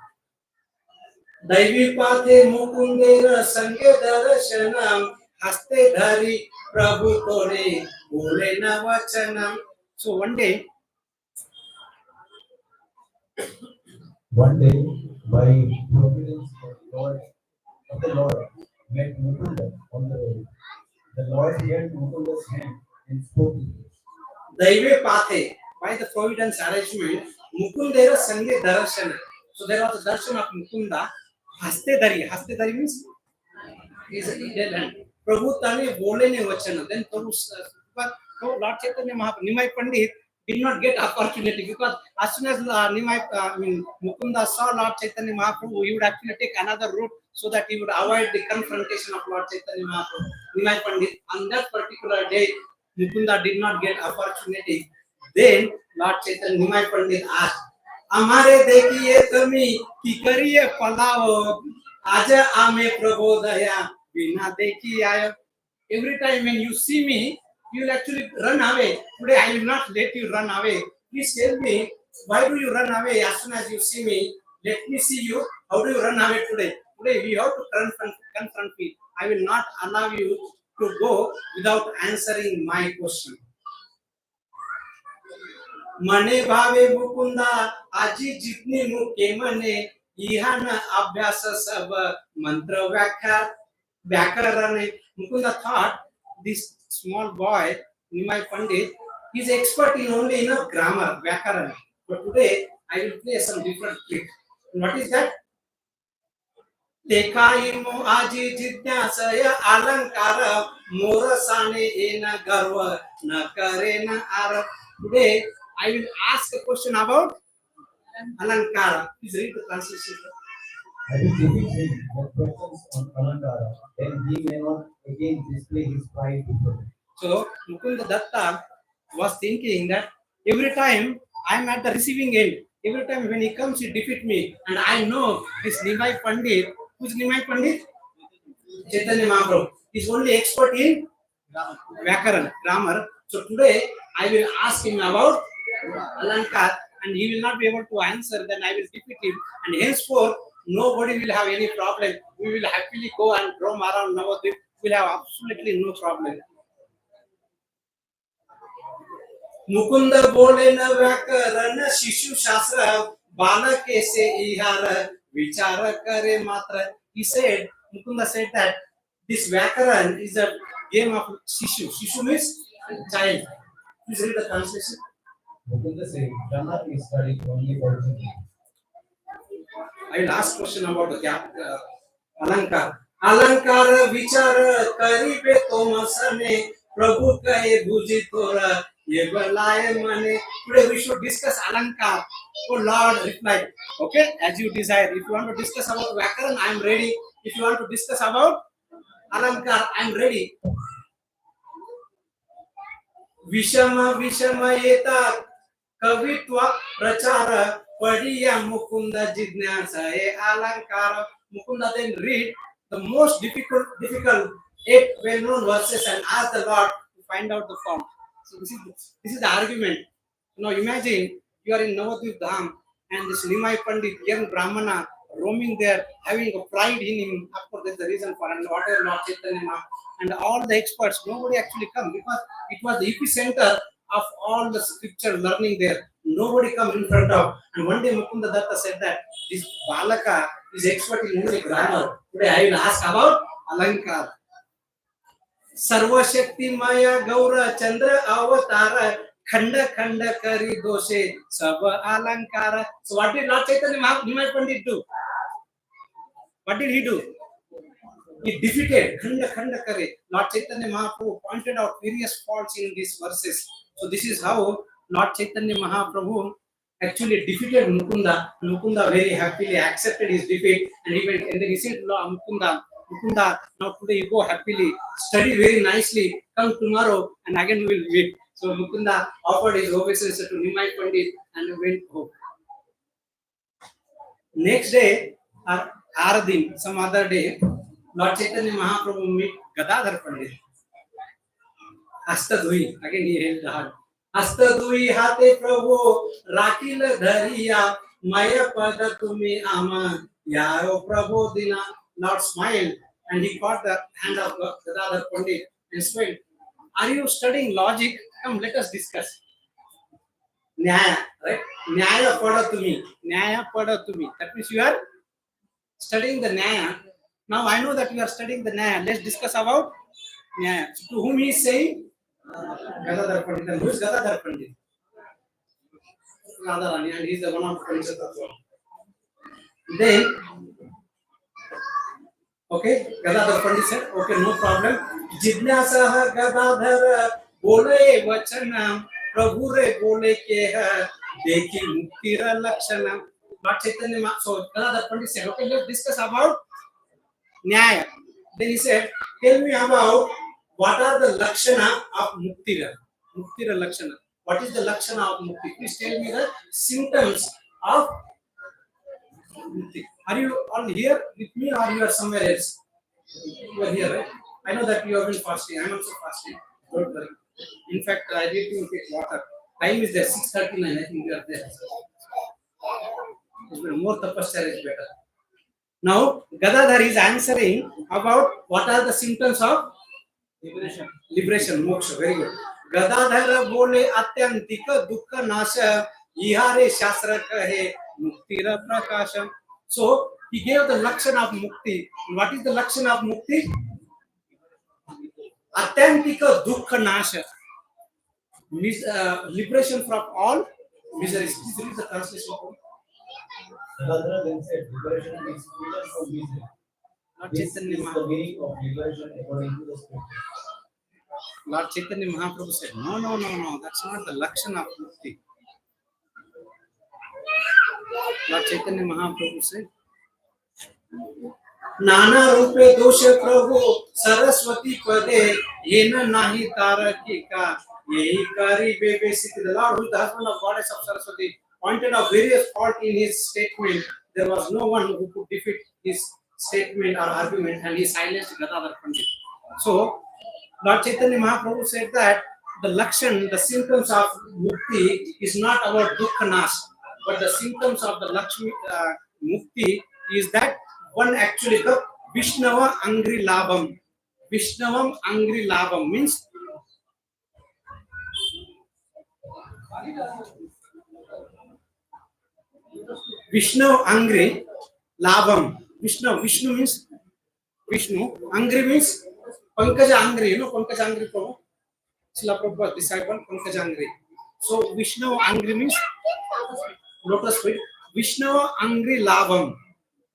Daivi pathe mukundera sange darshanam haste dhari prabhu tore bole na vachanam. So one day, by providence of the Lord, met Mukunda on the road. The Lord held Mukunda's hand and spoke to him. Daive pathe, by the providence arrangement, Mukundera sange darshana. So there was a darshan of Mukunda. Haste dhari means is a dead hand. Prabhu tane bole ne vachana. Then Prabhu, but Lord Chaitanya Mahaprabhu, Nimai Pandit did not get opportunity, because as soon as Mukunda saw Lord Chaitanya Mahaprabhu, he would actually take another route so that he would avoid the confrontation of Lord Chaitanya Mahaprabhu. Nimai Pandit, on that particular day, Mukunda did not get opportunity. Then Lord Chaitanya Nimai Pandit asked, "Amare dekhiye kami ki kariye palao, aja ame prabodaya bina dekhi ayo." Every time when you see me, you will actually run away. Today I will not let you run away. Please tell me, why do you run away as soon as you see me? Let me see you. How do you run away today? Today we have to confront me. I will not allow you to go without answering my question. मने भावे मुकुंदा आजी जितनी मुके मने इहान अभ्यास सब मंत्र व्याकरण. Mukunda thought this small boy Nimai Pandit is expert in only in a grammar vyakaran, but today I will play some different trick. What is that? Tekaimo aji jidyasaya alankar morasane ena garva na karena ara. Today I will ask a question about alankara. Please read the translation. I will give him the questions on Alankara, then he may not again display his pride before him. So Mukunda Datta was thinking that every time I am at the receiving end, every time when he comes, he defeat me, and I know this Nimai Pandit. Who is Nimai Pandit? Chaitanya Mahaprabhu. He is only expert in Vyakaran, grammar. So today I will ask him about Alankar, and he will not be able to answer. Then I will defeat him, and henceforth nobody will have any problem. We will happily go and roam around Navadvip. We will have absolutely no problem. Mukund बोले न व्याकरण शिशु शास्त्र बालक से इहार विचार करे मात्र. He said, Mukunda said that this Vyakaran is a game of Shishu. Shishu means child. Please read the translation. Mukunda said, grammar is studied only for thinking. I will ask question about the Alankar. Alankar vichar karibe tomasane Prabhu kahe bhuji thora ye balaye mane. Today we should discuss Alankar. Oh Lord replied, okay, as you desire. If you want to discuss about Vyakaran, I am ready. If you want to discuss about Alankar, I am ready. Vishama yeta kavitva prachara padiya Mukunda jignasa e Alankara. Mukunda then read the most difficult 8 well-known verses and ask the Lord to find out the form. So this is the argument. Now imagine you are in Navadvip Dham and this Nimai Pandit, young Brahmana, roaming there, having a pride in him. Of course, there's the reason for and whatever Lord Chaitanya and all the experts, nobody actually come because it was the epicenter of all the scripture learning there. Nobody come in front of. And one day Mukunda Datta said that this Balaka is expert in only grammar. Today I will ask about Alankar. सर्वशक्तिमय गौर चंद्र अवतार खंड खंड करी दोषे सब अलंकार. So what did Lord Chaitanya Mahaprabhu Pandit do? What did he do? He defeated khanda khanda kare. Lord Chaitanya Mahaprabhu pointed out various faults in these verses. So this is how Lord Chaitanya Mahaprabhu actually defeated Mukunda. Mukunda very happily accepted his defeat and he went and then he said, Mukunda, now today you go happily, study very nicely, come tomorrow and again we will meet. So Mukunda offered his obeisance to Nimai Pandit and went home. Next day, or Aradin, some other day, Lord Chaitanya Mahaprabhu meet Gadadhar Pandit. Astadhui, again he held the heart. Astadhui hate Prabhu, Rakil Dhariya, Maya Pada Tumi Ama, Yaro Prabhu Dina. Lord smiled and he caught the hand of Gadadhar Pandit and smiled. Are you studying logic? Come, let us discuss. Nyaya, right? Nyaya pada tumi. Nyaya pada tumi. That means you are studying the Nyaya. Now I know that you are studying the Nyaya. Let's discuss about Nyaya. So to whom he is saying? Gadadhar Pandit. And who is Gadadhar Pandit? Radharani, and he is the one of Panchatattva. Then, okay, Gadadhar Pandit said, okay, no problem. Jidnyasaha Gadadhar bole vachana Prabhu re bole ke hai dekhi muktira lakshana. Lord Chaitanya, so Gadadhar Pandit said, okay, let's discuss about Nyaya. Then he said, tell me about what are the lakshana of muktira. Muktira lakshana. What is the lakshana of mukti? Please tell me the symptoms of mukti. Are you all here with me or you are somewhere else? You are here, right? I know that you have been fasting. I am also fasting. Don't worry. In fact, I need to take water. Time is there, 6:39. I think you are there. More tapasya is better. Now, Gadadhar is answering about what are the symptoms of liberation. Liberation, moksha. Very good. Gadadhar bole atyantika dukkha nasha ihare shastra kahe muktira prakasham. So, he gave the lakshana of mukti. What is the lakshana of mukti? Atyantika dukkha nasha. Liberation from all miseries. This is the translation. Gadadhar then said, liberation means freedom from misery. This is the meaning of liberation according to the scripture. Lord Chaitanya Mahaprabhu said, no, that's not the lakshana of mukti. Lord Chaitanya Mahaprabhu said, Nana rupe dosha prabhu saraswati pade yena nahi tarakika yehi kari bebe siti. The Lord, who is the husband of goddess of Saraswati, pointed out various faults in his statement. There was no one who could defeat his statement or argument, and he silenced Gadadhar Pandit. So, Lord Chaitanya Mahaprabhu said that the lakshan, the symptoms of mukti is not about dukkhanas, but the symptoms of the Lakshmi mukti is that one actually the Vishnava Angri Labham. Vishnavam Angri Labham means Vishnu Angri Labham. Vishnu means Vishnu. Angri means Pankaja Angri. You know Pankaja Angri Prabhu? Srila Prabhupada's disciple Pankaja Angri. So Vishnu Angri means lotus feet. Vishnu Angri Labham.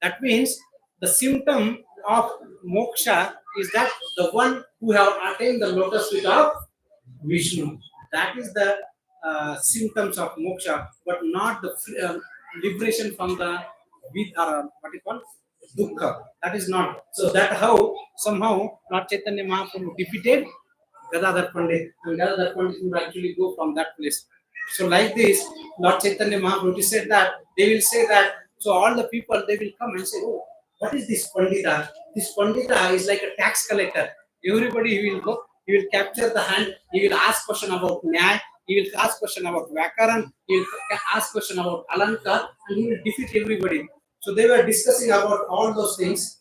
That means the symptom of moksha is that the one who have attained the lotus feet of Vishnu. That is the symptoms of moksha, but not the liberation from the what you call dukkha. That is not. So that how somehow Lord Chaitanya Mahaprabhu defeated Gadadhar Pandit, and Gadadhar Pandit would actually go from that place. So like this, Lord Chaitanya Mahaprabhu said that they will say that. So all the people they will come and say, oh, what is this Pandita? This Pandita is like a tax collector. Everybody he will go, he will capture the hand, he will ask question about Nyaya, he will ask question about Vakaran, he will ask question about Alankar, and he will defeat everybody. So they were discussing about all those things.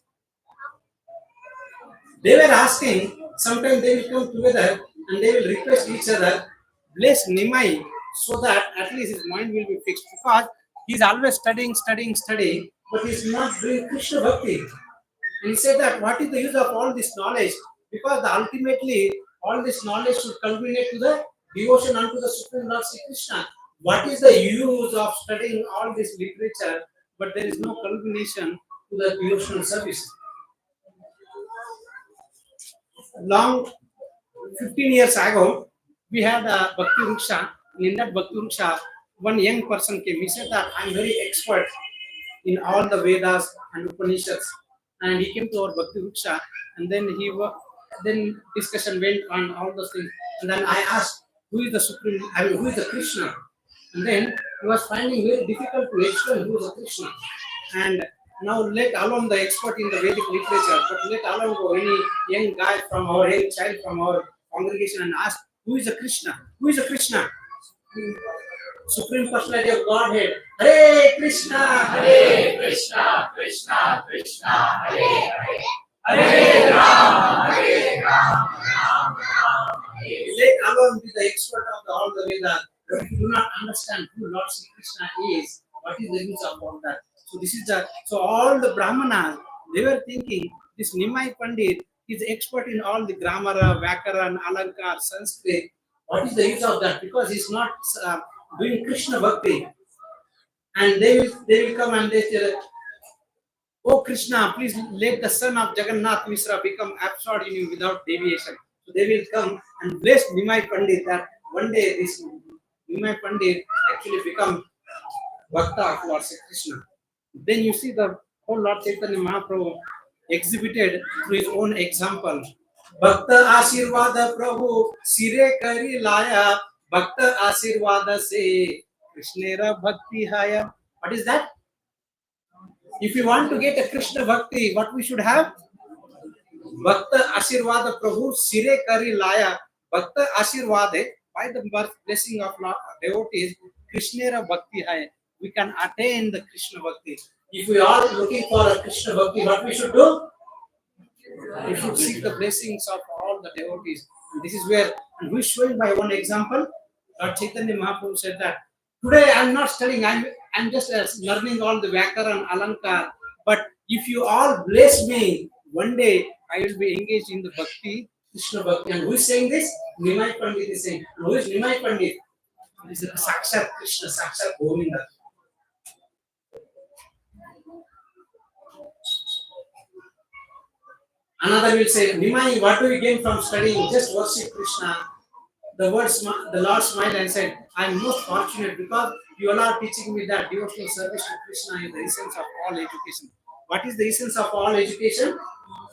They were asking, sometimes they will come together and they will request each other, bless Nimai, so that at least his mind will be fixed. Because he's always studying, but he's not doing Krishna Bhakti. And he said that what is the use of all this knowledge? Because ultimately all this knowledge should culminate to the devotion unto the Supreme Lord Sri Krishna. What is the use of studying all this literature, but there is no culmination to the devotional service? Long 15 years ago, we had a Bhakti Ruksha. In that Bhakti Ruksha, one young person came. He said that I'm very expert in all the Vedas and Upanishads. And he came to our Bhakti Ruksha, and then then discussion went on all those things. And then I asked, who is the Supreme, who is the Krishna? And then he was finding very difficult to explain who is the Krishna. And now let alone the expert in the Vedic literature, but let alone go any young guy from our young child from our congregation and ask, who is the Krishna? Who is the Krishna? Supreme Personality of Godhead. Hare Krishna, Hare Krishna, Krishna Krishna, Hare Hare, Hare Rama, Rama Rama, Hare. let alone be the expert of all the Vedas. But if you do not understand who Lord Sri Krishna is, what is the use of all that? So all the Brahmanas, they were thinking this Nimai Pandit is expert in all the grammar, Vyakaran, Alankar, Sanskrit. What is the use of that? Because he's not doing Krishna Bhakti. And they will come and they say, oh Krishna, please let the son of Jagannath Mishra become absorbed in you without deviation. So they will come and bless Nimai Pandit that one day this Nimai Pandit actually become Bhakta of Lord Sri Krishna. Then you see the whole Lord Chaitanya Mahaprabhu exhibited through his own example. Bhakta Ashirvada Prabhu Sire Kari Laya Bhakta Ashirvada Se Krishnera Bhakti Haya. What is that? If you want to get a Krishna Bhakti, what we should have? Bhakta Ashirvada Prabhu Sire Kari Laya Bhakta Ashirvade, by the blessing of devotees, Krishnera Bhakti Haya. We can attain the Krishna Bhakti. If we are looking for a Krishna Bhakti, what we should do? We should seek the blessings of all the devotees. And this is where, and we showing by one example, Lord Chaitanya Mahaprabhu said that, today I am not studying, I'm just learning all the Vyakaran, Alankar, but if you all bless me, one day I will be engaged in the Bhakti, Krishna Bhakti. And who is saying this? Nimai Pandit is saying. And who is Nimai Pandit? It is the Sakshat Krishna, Sakshat Govinda. Another will say, Nimai, what do you gain from studying? Just worship Krishna. The Lord smiled and said, I am most fortunate because you all are teaching me that devotional service to Krishna is the essence of all education. What is the essence of all education?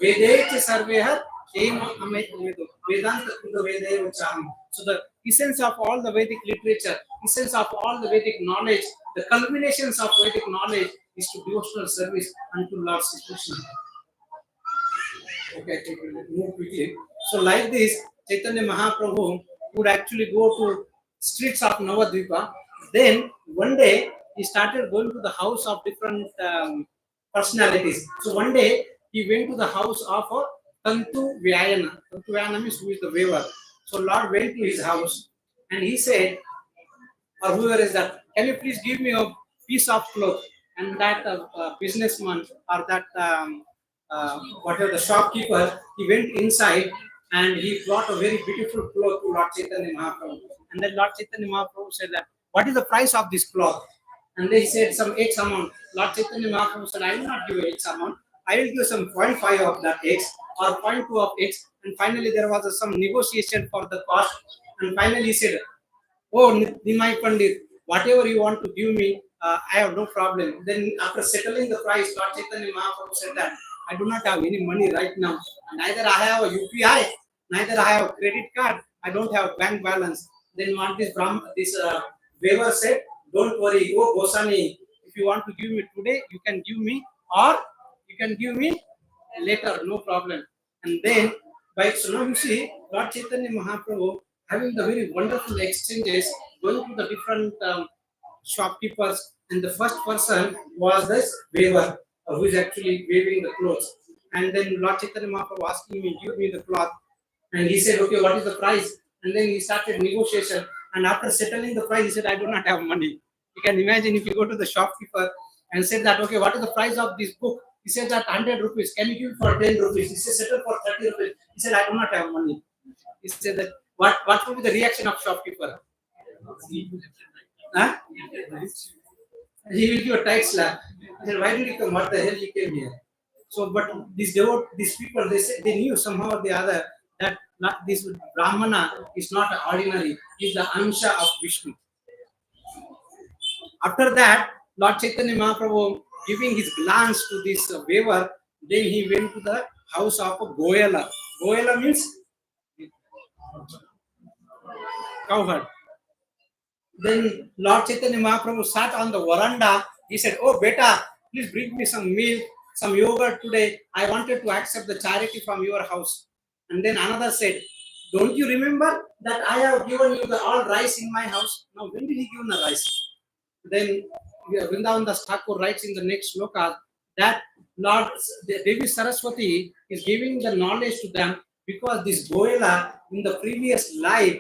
Vedecha sarveha Vedanta Kuda Vedeva Chami. So the essence of all the Vedic literature, essence of all the Vedic knowledge, the culminations of Vedic knowledge is to devotional service unto Lord Sri Krishna. Okay, move quickly. So like this, Chaitanya Mahaprabhu would actually go to streets of Navadvipa. Then one day he started going to the house of different personalities. So one day he went to the house of a Tantu Vyayana. Tantu Vyayana means who is the weaver. So Lord went to his house and he said, or whoever is that, can you please give me a piece of cloth? And that businessman or that whatever the shopkeeper, he went inside and he brought a very beautiful cloth to Lord Chaitanya Mahaprabhu. And then Lord Chaitanya Mahaprabhu said that, what is the price of this cloth? And they said some X amount. Lord Chaitanya Mahaprabhu said, I will not give X amount. I will give some 0.5 of that X or 0.2 of X. And finally there was some negotiation for the cost. And finally he said, oh Nimai Pandit, whatever you want to give me, I have no problem. Then after settling the price, Lord Chaitanya Mahaprabhu said that, I do not have any money right now. Neither I have a UPI, neither I have a credit card. I don't have bank balance. Then what this weaver said, don't worry, go Gosani. If you want to give me today, you can give me, or you can give me later, no problem. And then, so now you see, Lord Chaitanya Mahaprabhu having the very wonderful exchanges, going to the different shopkeepers, and the first person was this weaver, who is actually weaving the clothes. And then Lord Chaitanya Mahaprabhu was asking me, give me the cloth. And he said, okay, what is the price? And then he started negotiation. And after settling the price, he said, I do not have money. You can imagine if you go to the shopkeeper and said that, okay, what is the price of this book? He said that 100 rupees. Can you give it for 10 rupees? He said, settle for 30 rupees. He said, I do not have money. He said that, what will be the reaction of shopkeeper? Huh? He will give a tight slap. He said, why did you come? What the hell you came here? So, but these people, they knew somehow or the other that not this Brahmana is not ordinary, he is the Ansha of Vishnu. After that, Lord Chaitanya Mahaprabhu giving his glance to this weaver, then he went to the house of a Goyala. Goyala means cowherd. Then Lord Chaitanya Mahaprabhu sat on the veranda. He said, oh beta, please bring me some milk, some yogurt today. I wanted to accept the charity from your house. And then another said, don't you remember that I have given you the all rice in my house? Now, when did he give the rice? Then Vrindavan Das Thakur writes in the next sloka that Lord Devi Saraswati is giving the knowledge to them because this Goela in the previous life,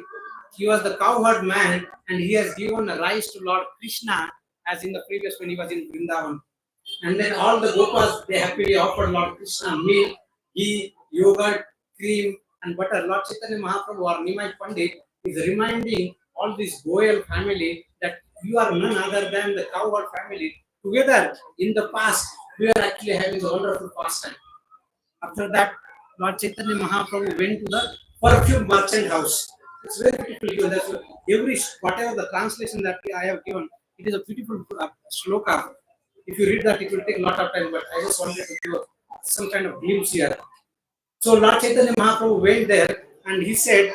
he was the cowherd man and he has given a rice to Lord Krishna as in the previous when he was in Vrindavan. And then all the Gopas, they happily offered Lord Krishna milk, ghee, yogurt, cream and butter. Lord Chaitanya Mahaprabhu or Nimai Pandit is reminding all this Goyal family that you are none other than the cowherd family. Together, in the past, we are actually having a wonderful pastime. After that, Lord Chaitanya Mahaprabhu went to the perfume merchant house. It's very beautiful. That's whatever the translation that I have given, it is a beautiful sloka. If you read that, it will take a lot of time, but I just wanted to give some kind of glimpse here. So Lord Chaitanya Mahaprabhu went there and he said,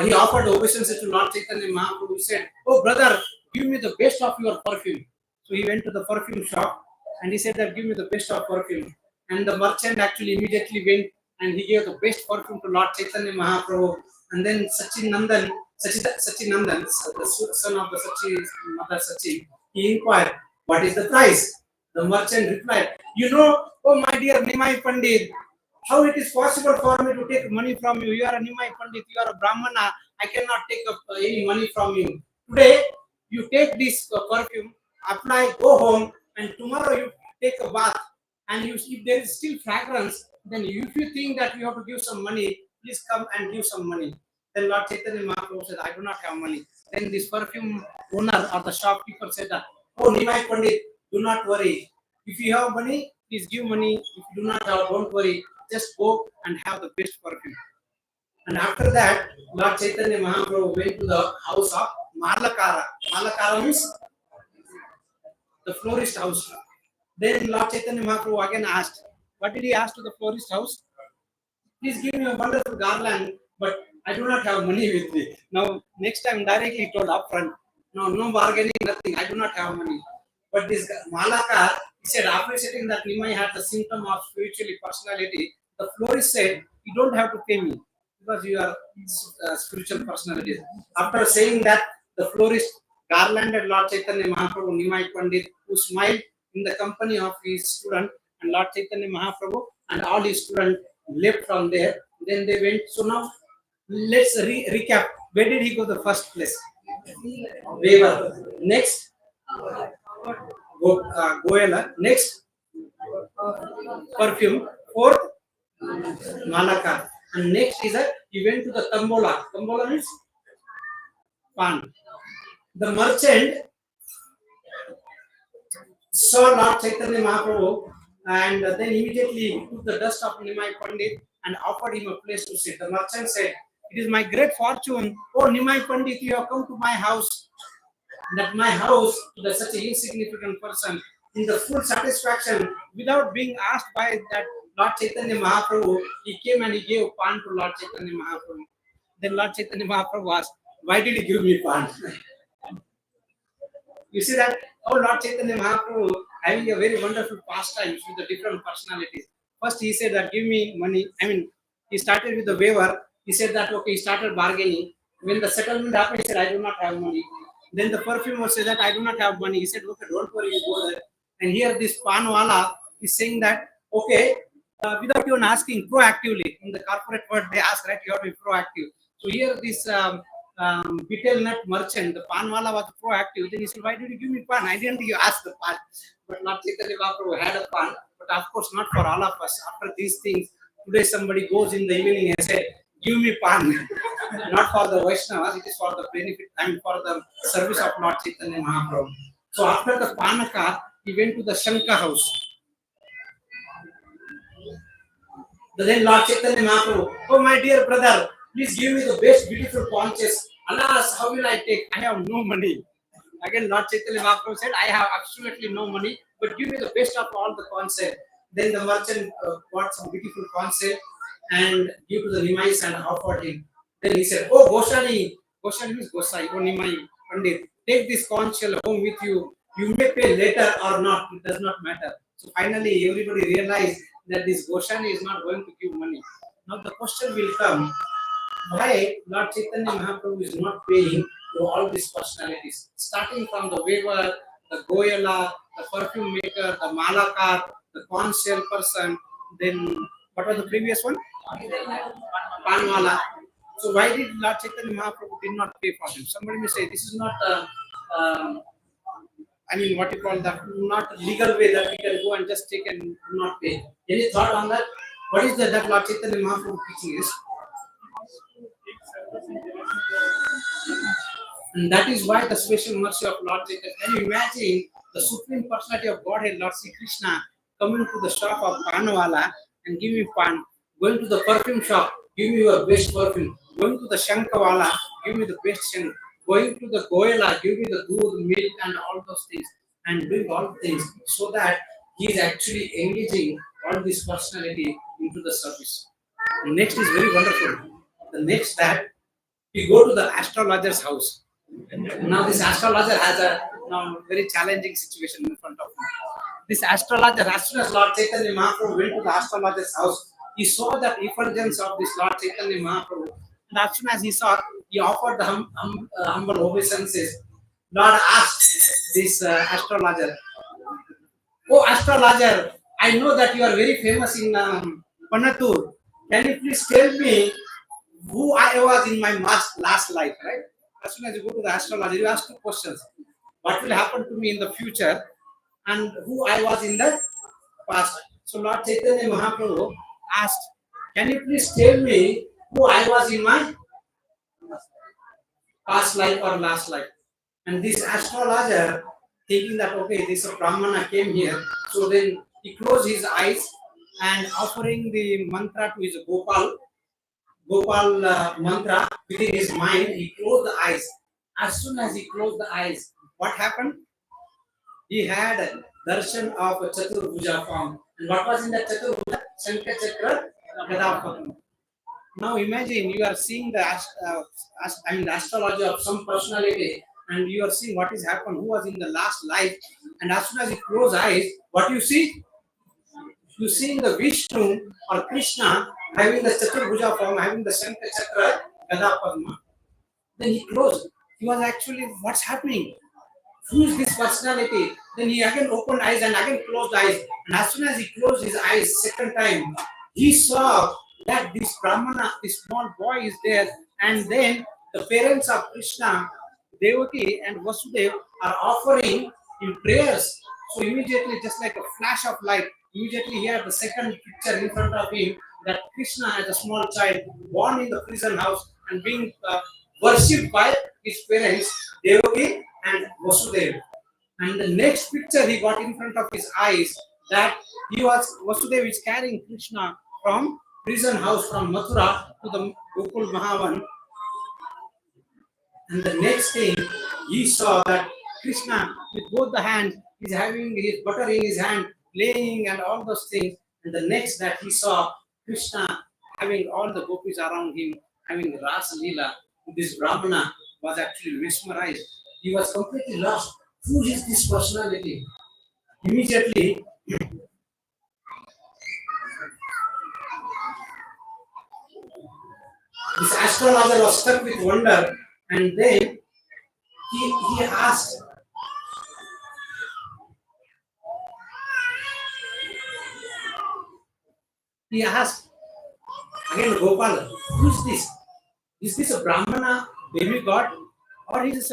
he offered obeisance to Lord Chaitanya Mahaprabhu. He said, oh brother, give me the best of your perfume. So he went to the perfume shop and he said that give me the best of perfume. And the merchant actually immediately went and he gave the best perfume to Lord Chaitanya Mahaprabhu. And then Sachinandan, the son of the mother Sachin, he inquired, what is the price? The merchant replied, you know, oh my dear Nimai Pandit, how it is possible for me to take money from you? You are a Nimai Pandit, you are a Brahmana, I cannot take any money from you. Today, you take this perfume, apply, go home, and tomorrow you take a bath. And if there is still fragrance, then if you think that you have to give some money, please come and give some money. Then Lord Chaitanya Mahaprabhu said, I do not have money. Then this perfume owner or the shopkeeper said, oh Nimai Pandit, do not worry. If you have money, please give money. If you do not have, don't worry. Just go and have the best perfume. And after that, Lord Chaitanya Mahaprabhu went to the house of Malakara. Malakara means the florist house. Then Lord Chaitanya Mahaprabhu again asked, what did he ask to the florist house? Please give me a wonderful garland, but I do not have money with me. Now, next time directly told upfront, no bargaining, nothing, I do not have money. But this Malakar, he said, appreciating that Nimai had the symptom of spiritually personality, the florist said, you don't have to pay me because you are spiritual personality. After saying that, the florist garlanded Lord Chaitanya Mahaprabhu, Nimai Pandit, who smiled in the company of his student, and Lord Chaitanya Mahaprabhu and all his students left from there. Then they went. So now, let's recap. Where did he go the first place? Weaver. Next, Goela. Next, perfume. Fourth, Malaka. And next is he went to the Tambola. Tambola means pan. The merchant saw Lord Chaitanya Mahaprabhu and then immediately took the dust of Nimai Pandit and offered him a place to sit. The merchant said, it is my great fortune, oh Nimai Pandit, you have come to my house. That my house, to such an insignificant person, in the full satisfaction, without being asked by that Lord Chaitanya Mahaprabhu, he came and he gave pan to Lord Chaitanya Mahaprabhu. Then Lord Chaitanya Mahaprabhu asked, why did he give me pan? You see that, oh Lord Chaitanya Mahaprabhu having a very wonderful pastime with the different personalities. First he said that give me money. He started with the waiver. He said that okay, he started bargaining. When the settlement happened, he said I do not have money. Then the perfumer said that I do not have money. He said, okay, don't worry, you go there. And here this panwala is saying that, okay, without even asking, proactively. In the corporate world, they ask, right, you have to be proactive. So here this betel nut merchant, the panwala was proactive. Then he said, why did you give me pan? I didn't you ask the pan. But not Chaitanya Mahaprabhu had a pan. But of course, not for all of us. After these things, today somebody goes in the evening and say, give me pan. Not for the Vaishnavas, it is for the benefit and for the service of Lord Chaitanya Mahaprabhu. So after the Panaka, he went to the Shanka house. Then Lord Chaitanya Mahaprabhu, oh my dear brother, please give me the best beautiful conches. Alas, how will I take? I have no money. Again, Lord Chaitanya Mahaprabhu said, I have absolutely no money, but give me the best of all the concept. Then the merchant bought some beautiful concept and give to the Nimais and offered him. Then he said, oh Goshani, Goshani means Gosai, oh Nimai, Pandit, take this conch shell home with you. You may pay later or not, it does not matter. So finally, everybody realized that this Goshani is not going to give money. Now the question will come, why Lord Chaitanya Mahaprabhu is not paying to all these personalities, starting from the weaver, the goyala, the perfume maker, the malakar, the conch shell person, then what was the previous one? Panwala. So why did Lord Chaitanya Mahaprabhu did not pay for him? Somebody may say this is not I mean what you call that, not legal way that we can go and just take and do not pay. Any thought on that? What is that Lord Chaitanya Mahaprabhu teaching is? And that is why the special mercy of Lord Chaitanya. Can you imagine the supreme personality of Godhead, Lord Sri Krishna, coming to the shop of Panwala and give me pan, going to the perfume shop, give me your best perfume, going to the Shankawala, give me the best shank, going to the Goyala, give me the doodh, milk and all those things, and doing all things so that he is actually engaging all this personality into the service. And next is very wonderful. The next that we go to the astrologer's house. Now this astrologer has a very challenging situation in front of him. This astrologer, as soon as Lord Chaitanya Mahaprabhu went to the astrologer's house, he saw the effulgence of this Lord Chaitanya Mahaprabhu. And as soon as he saw, he offered the humble obeisances. Lord asked this astrologer, oh astrologer, I know that you are very famous in Panathur. Can you please tell me who I was in my last life, right? As soon as you go to the astrologer, you ask two questions. What will happen to me in the future and who I was in the past. So Lord Chaitanya Mahaprabhu asked, can you please tell me who I was in my past life or last life? And this astrologer thinking that, okay, this Brahmana came here. So then he closed his eyes and offering the mantra to his Gopal mantra within his mind, he closed the eyes. As soon as he closed the eyes, what happened? He had a darshan of a Chaturbhuja form. And what was in the Chaturbhuja? Shankha Chakra Gada. Now imagine you are seeing the the astrology of some personality and you are seeing what is happened, who was in the last life. And as soon as you close eyes, what you see? You see the Vishnu or Krishna having the Chaturbhuja form, having the Shankha Chakra Gada Padma. Then he closed. He was actually, what's happening? Who is this personality? Then he again opened eyes and again closed eyes. And as soon as he closed his eyes second time, he saw that this Brahmana, this small boy is there. And then the parents of Krishna, Devaki and Vasudev are offering in prayers. So immediately, just like a flash of light, immediately he had the second picture in front of him that Krishna as a small child born in the prison house and being worshipped by his parents, Devaki and Vasudev. And the next picture he got in front of his eyes that Vasudev is carrying Krishna from prison house from Mathura to the Gokul Mahavan. And the next thing he saw that Krishna with both the hands is having his butter in his hand, playing and all those things. And the next that he saw Krishna having all the gopis around him, having Rasa Leela. This Brahmana was actually mesmerized. He was completely lost. Who is this personality? Immediately, this astrologer was struck with wonder, and then he asked, again, Gopal, who's this? Is this a Brahmana baby god, or is it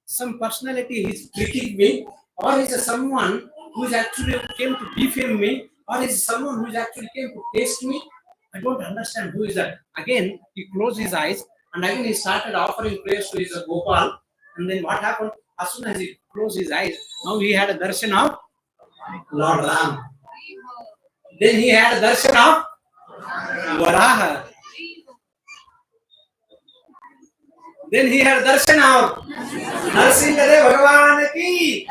some personality who's tricking me, or is it someone who's actually came to defame me, or is it someone who's actually came to taste me? I don't understand who is that. Again, he closed his eyes and again he started offering prayers to his Gopal. And then what happened? As soon as he closed his eyes, now he had a darshan of Lord Ram. Then he had a darshan of Varaha. Then he had darshan of Narsingadev Bhagavan ki.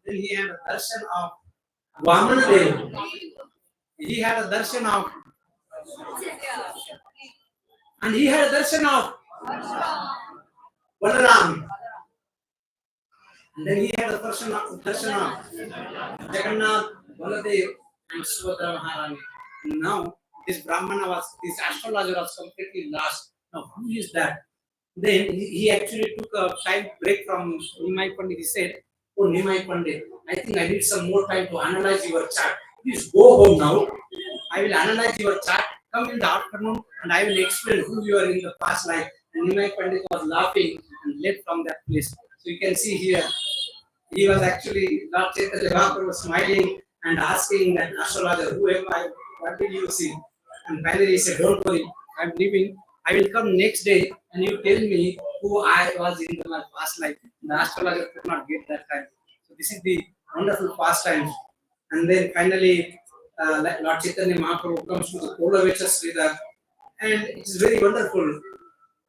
Then he had a darshan of Vamanadev. He had a darshan of, and he had a darshan of Balaram. And then he had a darshan of Jagannath, Baladev, and Subhadra Maharani. Now this this astrologer was completely lost. Now who is that? Then he actually took a time break from Nimai Pandit. He said, "Oh Nimai Pandit, I think I need some more time to analyze your chart. Please go home now. I will analyze your chart. Come in the afternoon and I will explain who you are in the past life." And Nimai Pandit was laughing and left from that place. So you can see here, he was actually, Lord Chaitanya Mahaprabhu was smiling and asking that astrologer, "Who am I? What did you see?" And finally he said, "Don't worry, I'm leaving. I will come next day and you tell me who I was in my past life." The astrologer could not get that time. So this is the wonderful pastime. And then finally, Lord Chaitanya Mahaprabhu comes to the Kolavechas Sridhar, and it is very wonderful.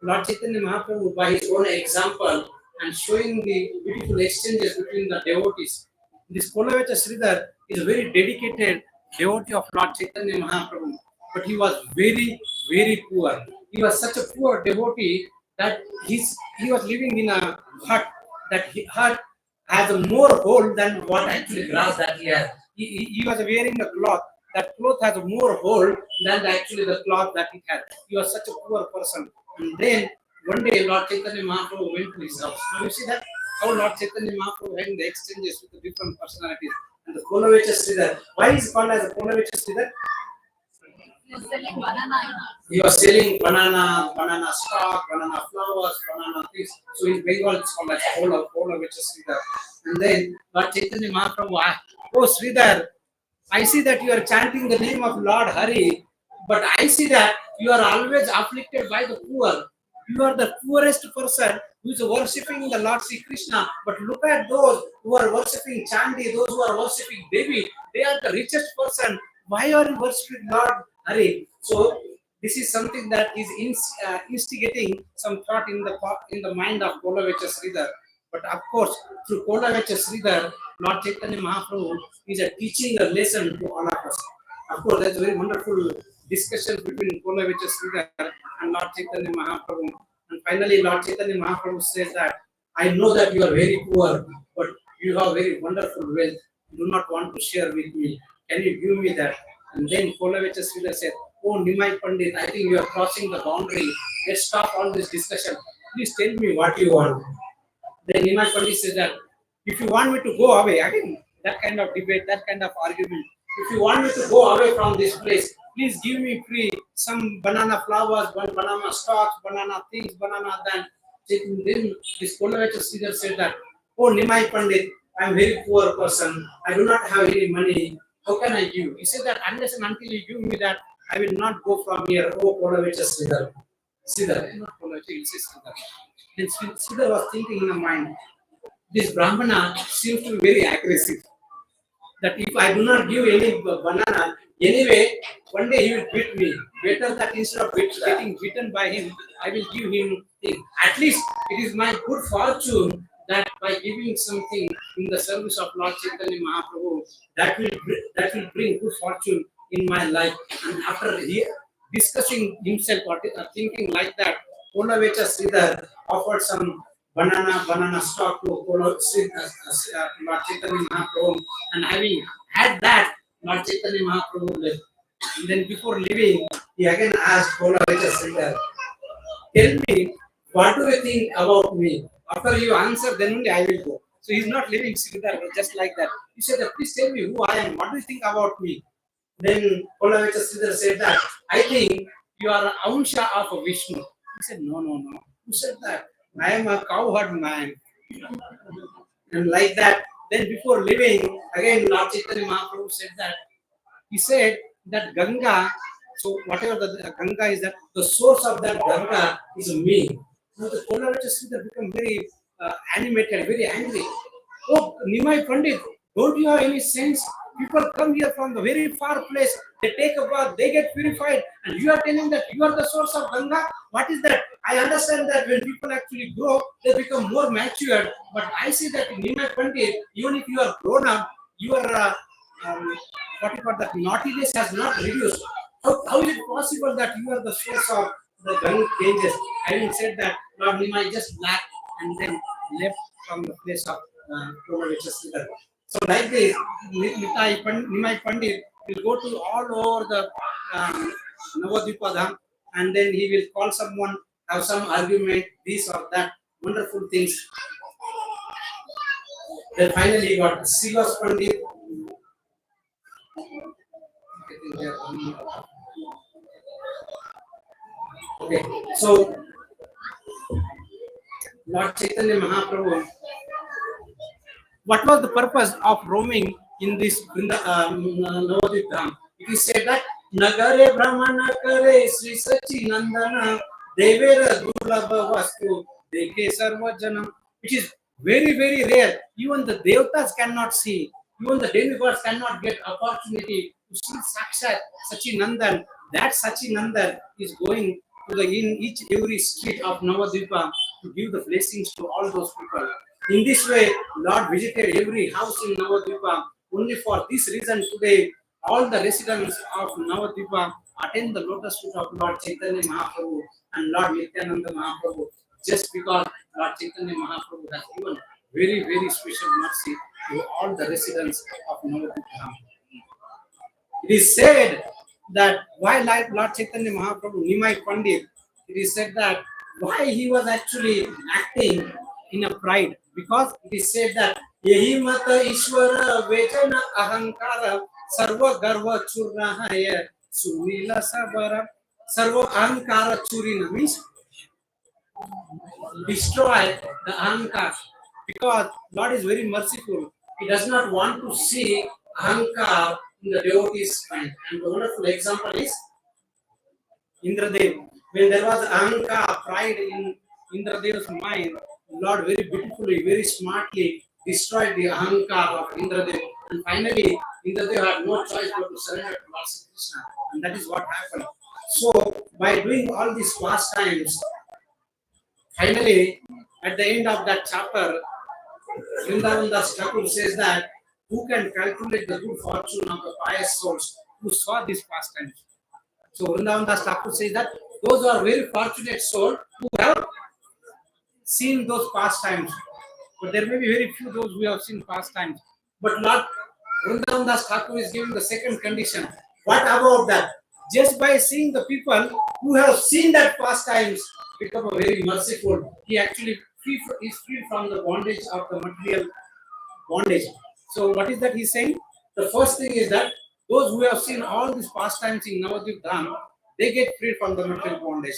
Lord Chaitanya Mahaprabhu, by his own example and showing the beautiful exchanges between the devotees. This Kolavechas Sridhar is a very dedicated devotee of Lord Chaitanya Mahaprabhu, but he was very, very poor. He was such a poor devotee that he was living in a hut. That hut has a more hole than what actually grass that he has. He was wearing a cloth. That cloth has a more hole than actually the cloth that he had. He was such a poor person. And then one day Lord Chaitanya Mahaprabhu went to his house. Now you see that how Lord Chaitanya Mahaprabhu having the exchanges with the different personalities. And the Kolavechas Sridhar. Why is it called as a Kolavechas Sridhar? He was selling banana stock, banana flowers, banana things. So in Bengal it's called as Kolavechas Sridhar. And then Lord Chaitanya Mahaprabhu asked, "Oh Sridhar, I see that you are chanting the name of Lord Hari, but I see that you are always afflicted by the poor. You are the poorest person who is worshipping the Lord Sri Krishna. But look at those who are worshipping Chandi, those who are worshipping Devi. They are the richest person. Why are you worshipping Lord Hari?" So this is something that is instigating some thought in the mind of Kolavechas Sridhar. But of course, through Kolavechas Sridhar, Lord Chaitanya Mahaprabhu is teaching a lesson to all of us. Of course, that's a very wonderful discussion between Kolavechas Sridhar and Lord Chaitanya Mahaprabhu. And finally, Lord Chaitanya Mahaprabhu says that, "I know that you are very poor, but you have very wonderful wealth. You do not want to share with me. Can you give me that?" And then Kolavechas Sridhar said, "Oh Nimai Pandit, I think you are crossing the boundary. Let's stop all this discussion. Please tell me what you want." Then Nimai Pandit says that, "If you want me to go away," again, that kind of debate, that kind of argument, "if you want me to go away from this place, please give me free some banana flowers, banana stalks, banana things, banana then." Then this Kolavechas Sridhar said that, "Oh Nimai Pandit, I am a very poor person. I do not have any money. How can I give?" He said that, "Unless and until you give me that, I will not go from here." Oh Kolavechas Sridhar. Sridhar, not Kolavechas, he says Sridhar. Then Sridhar was thinking in the mind, this Brahmana seems to be very aggressive. That if I do not give any banana, anyway, one day he will beat me. Better that instead of getting beaten by him, I will give him thing. At least it is my good fortune that by giving something in the service of Lord Chaitanya Mahaprabhu, that will bring good fortune in my life. And after discussing himself or thinking like that, Kolavechas Sridhar offered some banana stock to Lord Chaitanya Mahaprabhu, and having had that, Lord Chaitanya Mahaprabhu left. And then before leaving, he again asked Kolavechas Sridhar, "Tell me, what do you think about me?" After you answer, then only I will go. So he's not leaving Sridhar just like that. He said, please tell me who I am. What do you think about me? Then Kolaveta Sridhar said that, I think you are an Amsha of Vishnu. He said, no, no, no. Who said that? I am a cowherd man. And like that, then before leaving, again Lord Chaitanya Mahaprabhu said that, he said that Ganga, so whatever the Ganga is, that the source of that Ganga is me. Now the Kolaveta Sridhar become very animated, very angry. Oh, Nimai Pandit, don't you have any sense? People come here from the very far place, they take a bath, they get purified, and you are telling that you are the source of Ganga? What is that? I understand that when people actually grow, they become more matured, but I see that in Nimai Pandit, even if you are grown up, your what you call that naughtiness has not reduced. How is it possible that you are the source of the Ganga changes? Having said that, Lord Nimai just laughed and then left from the place of Sridhar. So like this, Nimai Pandit will go to all over the Navadvipa Dham, and then he will call someone, have some argument, this or that, wonderful things. Then finally he got Srivas Pandit. Okay, so Lord Chaitanya Mahaprabhu, what was the purpose of roaming in this Navadvip Dham? It is said that Nagare Brahmana Kare Sri Sachi Nandana Devera Durlabha Vastu Deke Sarvajanam, which is very, very rare. Even the Devatas cannot see, even the demigods cannot get opportunity to see Sakshat Sachi Nandan. That Sachi Nandan is going to the in each every street of Navadvipa to give the blessings to all those people. In this way, Lord visited every house in Navadvipa. Only for this reason today, all the residents of Navadvipa attend the lotus feet of Lord Chaitanya Mahaprabhu and Lord Nityananda Mahaprabhu, just because Lord Chaitanya Mahaprabhu has given very, very special mercy to all the residents of Navadvipa. It is said that why like Lord Chaitanya Mahaprabhu, Nimai Pandit, it is said that why he was actually acting in a pride, because it is said that Yehi Mata Ishvara Vejana Ahankara Sarva Garva Churnahaya Sunila Sabara Sarva Ahankara Churina means destroy the Ahankar, because Lord is very merciful. He does not want to see Ahankar in the devotee's mind. And the wonderful example is Indradev. When there was Ahankar, pride in Indradev's mind, Lord very beautifully, very smartly destroyed the Ahankar of Indradev. And finally, Indradev had no choice but to surrender to Lord Krishna. And that is what happened. So, by doing all these pastimes, finally, at the end of that chapter, Vrindavan Das Thakur says that who can calculate the good fortune of the pious souls who saw these pastimes? So Vrindavan Das Thakur says that those are very fortunate souls who have seen those pastimes. But there may be very few those who have seen pastimes. But Lord Vrindavan Das Thakur is giving the second condition. What about that? Just by seeing the people who have seen that pastimes become a very merciful, he actually is free from the bondage of the material bondage. So what is that he's saying? The first thing is that those who have seen all these pastimes in Navadvip Dham, they get free from the material bondage.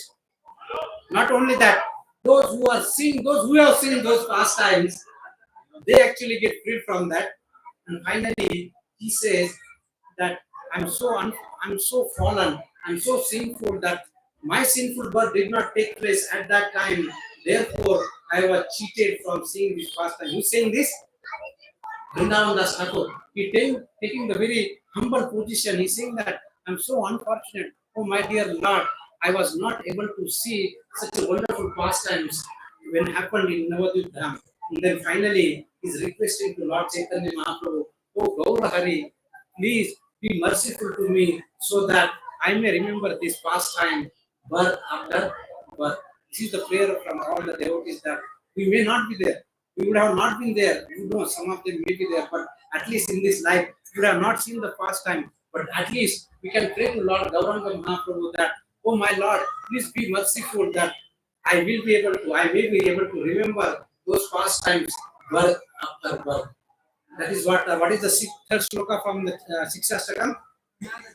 Not only that, those who have seen those pastimes, they actually get free from that. And finally, he says that I'm so fallen, I'm so sinful that my sinful birth did not take place at that time. Therefore, I was cheated from seeing this pastime. Who's saying this? Vrindavan Das Thakur. He taking the very humble position. He's saying that I'm so unfortunate. Oh my dear Lord, I was not able to see such a wonderful pastimes when happened in Navadvip Dham. And then finally, he's requesting to Lord Chaitanya Mahaprabhu, oh Gaura Hari, please be merciful to me so that I may remember this pastime birth after birth. This is the prayer from all the devotees that we may not be there. We would have not been there. You know, some of them may be there, but at least in this life, we would have not seen the pastime. But at least we can pray to Lord Gauranga Mahaprabhu that, oh my Lord, please be merciful that I may be able to remember those pastimes birth after birth. That is what is the third shloka from the Shikshastakam?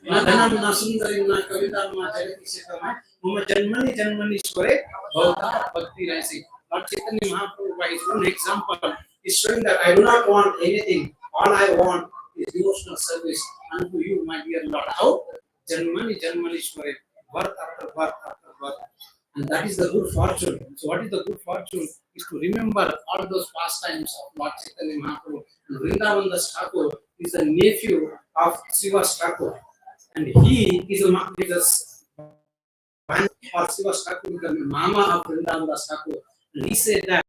Na dhanam na sundarim na kavitam na jagati shetam mama janmani janmanishware bhavata bhakti raisi. Lord Chaitanya Mahaprabhu by his own example is showing that I do not want anything. All I want is devotional service unto you, my dear Lord. How? Janmani janmanishware, birth after birth after birth. And that is the good fortune. So what is the good fortune? Is to remember all those pastimes of Lord Chaitanya Mahaprabhu. And Vrindavan Das Thakur is the nephew of Srivas Thakur. And he is a or Srivas Thakur is the mama of Vrindavan Das Thakur. And he said that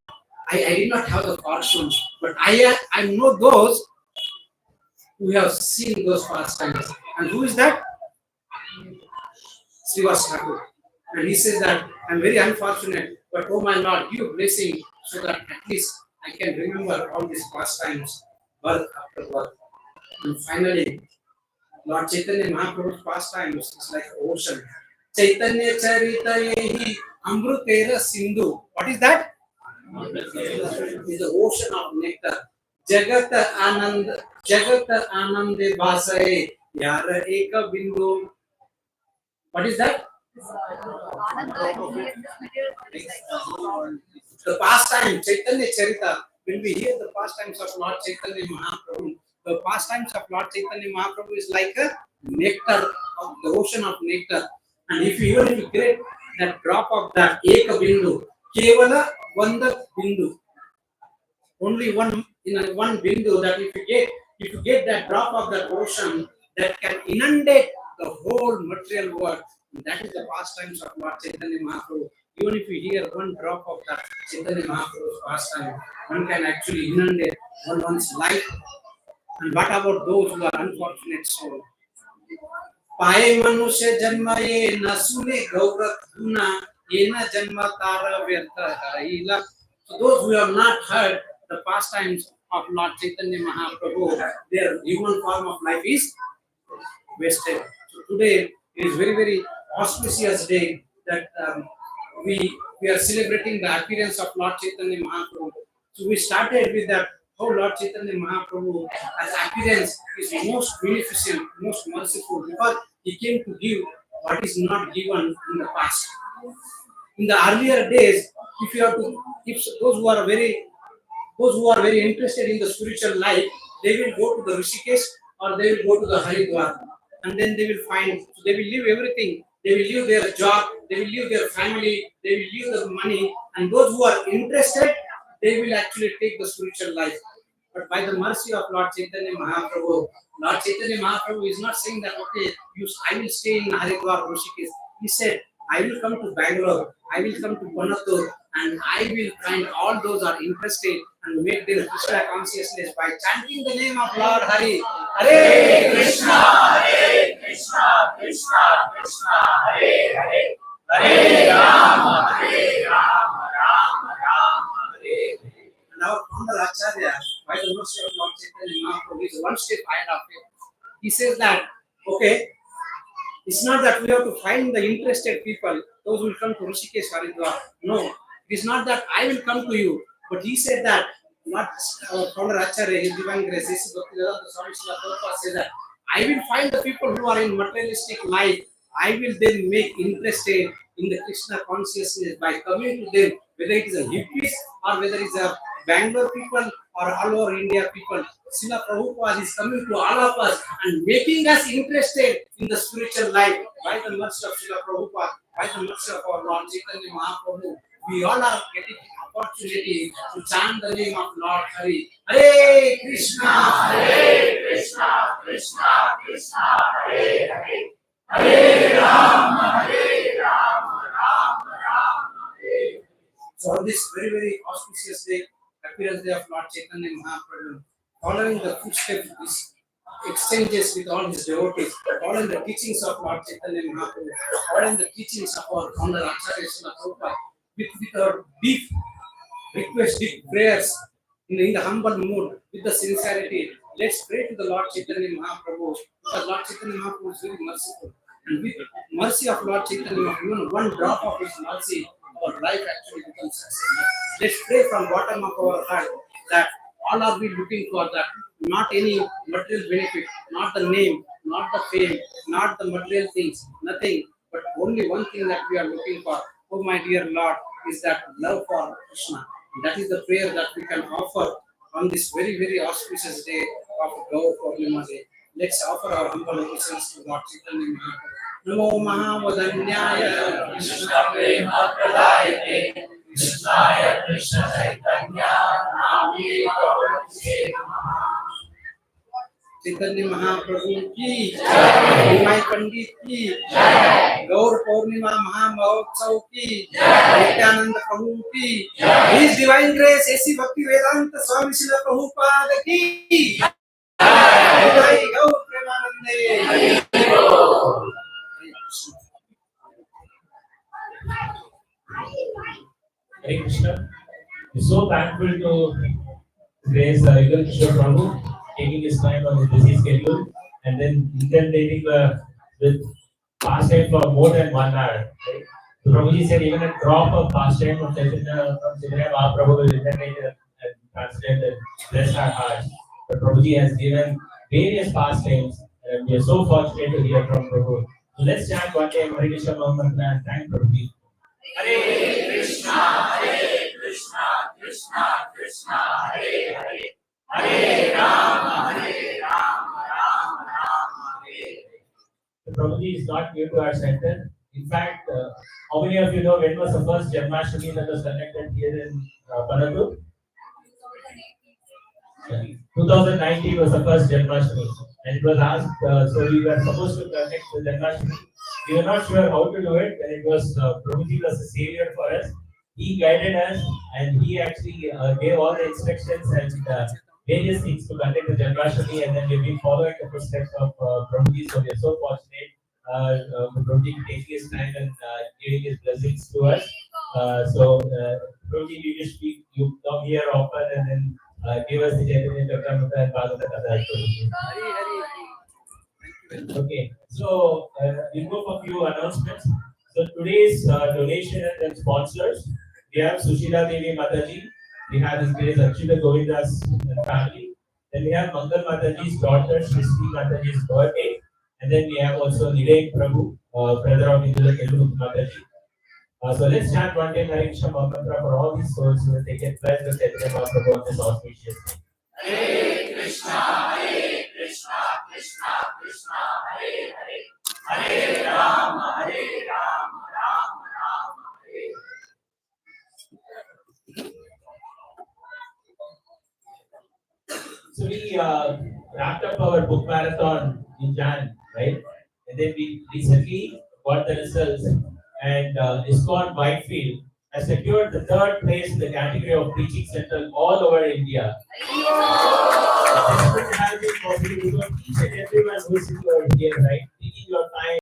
I did not have the fortune, but I know those who have seen those pastimes. And who is that? Srivas Thakur. And he says that I'm very unfortunate, but oh my Lord, give blessing so that at least I can remember all these pastimes, birth after birth. And finally, Lord Chaitanya Mahaprabhu's pastimes is like ocean. Chaitanya Charitayehi Amrutera Sindhu. What is that? It is the ocean of nectar. Jagata Anande Basaye Yara Eka Bindu. What is that? The pastime, Chaitanya Charita, when we hear the pastimes of Lord Chaitanya Mahaprabhu, the pastimes of Lord Chaitanya Mahaprabhu is like a nectar of the ocean of nectar. And if you even get that drop of that Eka Bindu, Kevala Vanda Bindu, only one in one bindu that if you get that drop of that ocean that can inundate the whole material world. That is the pastimes of Lord Chaitanya Mahaprabhu. Even if you hear one drop of that Chaitanya Mahaprabhu's pastime, one can actually inundate one's life. And what about those who are unfortunate souls? Paye manusya janmaye nasune gaura guna ena janma tara vyartha haila. So those who have not heard the pastimes of Lord Chaitanya Mahaprabhu, their human form of life is wasted. So today is very, very auspicious day that we are celebrating the appearance of Lord Chaitanya Mahaprabhu. So we started with that how Lord Chaitanya Mahaprabhu as appearance is most beneficent, most merciful because he came to give what is not given in the past. In the earlier days, if those who are very interested in the spiritual life, they will go to the Rishikesh or they will go to the Haridwar. And then they will find, so they will leave everything. They will leave their job, they will leave their family, they will leave their money. And those who are interested, they will actually take the spiritual life. But by the mercy of Lord Chaitanya Mahaprabhu, Lord Chaitanya Mahaprabhu is not saying that, okay, I will stay in Haridwar, Rishikesh. He said, I will come to Bangalore, I will come to Panathur, and I will find all those are interested and make their Krishna consciousness by chanting the name of Lord Hari. Hare Krishna, Krishna Krishna, Hare Hare, Hare Rama, Rama Rama, Hare Hare. And our founder Acharya, by the mercy of Lord Chaitanya Mahaprabhu, is one step ahead of it. He says that, okay, it's not that we have to find the interested people, those who will come to Rishikesh Haridwar. No, it is not that I will come to you. But he said that, not our founder Acharya, his divine grace, this is Bhaktivedanta Swami Srila Prabhupada says that, I will find the people who are in materialistic life. I will then make interested in the Krishna consciousness by coming to them, whether it is a hippies or whether it is a Bangalore people or all over India people. Srila Prabhupada is coming to all of us and making us interested in the spiritual life by the mercy of Srila Prabhupada, by the mercy of our Lord Chaitanya Mahaprabhu. We all are getting the opportunity to chant the name of Lord Hari. Hare Krishna, Krishna Krishna, Hare Hare, Hare Rama, Rama Rama, Hare. So on this very, very auspicious day, appearance day of Lord Chaitanya Mahaprabhu, following the footsteps, his exchanges with all his devotees, following the teachings of Lord Chaitanya Mahaprabhu, following the teachings of our founder Acharya Srila Prabhupada, with our deep request, deep prayers, in the humble mood, with the sincerity, let's pray to the Lord Chaitanya Mahaprabhu, because Lord Chaitanya Mahaprabhu is very merciful. And with mercy of Lord Chaitanya Mahaprabhu, even one drop of his mercy, our life actually becomes successful. Let's pray from bottom of our heart that all are we looking for that, not any material benefit, not the name, not the fame, not the material things, nothing, but only one thing that we are looking for. Oh my dear Lord, is that love for Krishna. That is the prayer that we can offer on this very, very auspicious day of Gaura Purnima day. Let's offer our humble obeisance to Lord Chaitanya Mahaprabhu. Namo Mahavadanyaya Krishna prema pradayate Krishnaya Krishna Chaitanya Namani Gaurase Chaitanya Mahaprabhu ki Jai. Nimai Pandit ki Jai. Gaura Purnima Mahamahotsav ki Nityananda Prabhu ki His Divine Grace A.C. Bhakti Vedanta Swami Srila Prabhupada ki Jai Gaura Premanande. Hare Krishna. We're so thankful to grace Yugal Kishore Prabhu taking his time on his busy schedule and then intimidating with pastime for more than 1 hour. Right? So Prabhuji said even a drop of pastime of Chaitanya from Chaitanya Mahaprabhu will intimidate and translate and bless our hearts. But Prabhuji has given various pastimes and we are so fortunate to hear from Prabhu. So let's chant one day Hare Krishna Mahamantra and thank Prabhuji. Hare Krishna Krishna Krishna Hare Hare Hare Rama Rama Hare. Prabhuji is not new to our center. In fact, how many of you know when was the first Janmashtami that was conducted here in Panathur? 2019 was the first Janmashtami, and it was asked. So we were supposed to conduct the Janmashtami. We were not sure how to do it, and it was Prabhuji was a savior for us. He guided us, and he actually gave all the instructions and various things to conduct the Janmashtami, and then we've been following the footsteps of Prabhuji. So we are so fortunate Prabhuji taking his time and giving his blessings to us. Prabhuji, we wish you come here often and then give us the Chaitanya Charitamrita and Bhagavata Katha. Okay, so we'll go for a few announcements. So today's donation and sponsors, we have Sushila Devi Mataji, we have His Grace Akshita Govinda's family, then we have Mangal Mataji's daughter, Shristi Mataji's birthday, and then we have also Nilay Prabhu, brother of Indula Kellu Mataji. So let's chant one day Hare Krishna Mahamantra for all these souls who will take a blessed with Chaitanya Mahaprabhu on this auspicious day. Hare Krishna Krishna Krishna Hare Hare Hare Rama Rama Hare. So we wrapped up our book marathon in Jan, right? And then we recently got the results, and ISKCON Whitefield has secured the 3rd place in the category of preaching center all over India. This would have been possible because each and everyone who is here, right?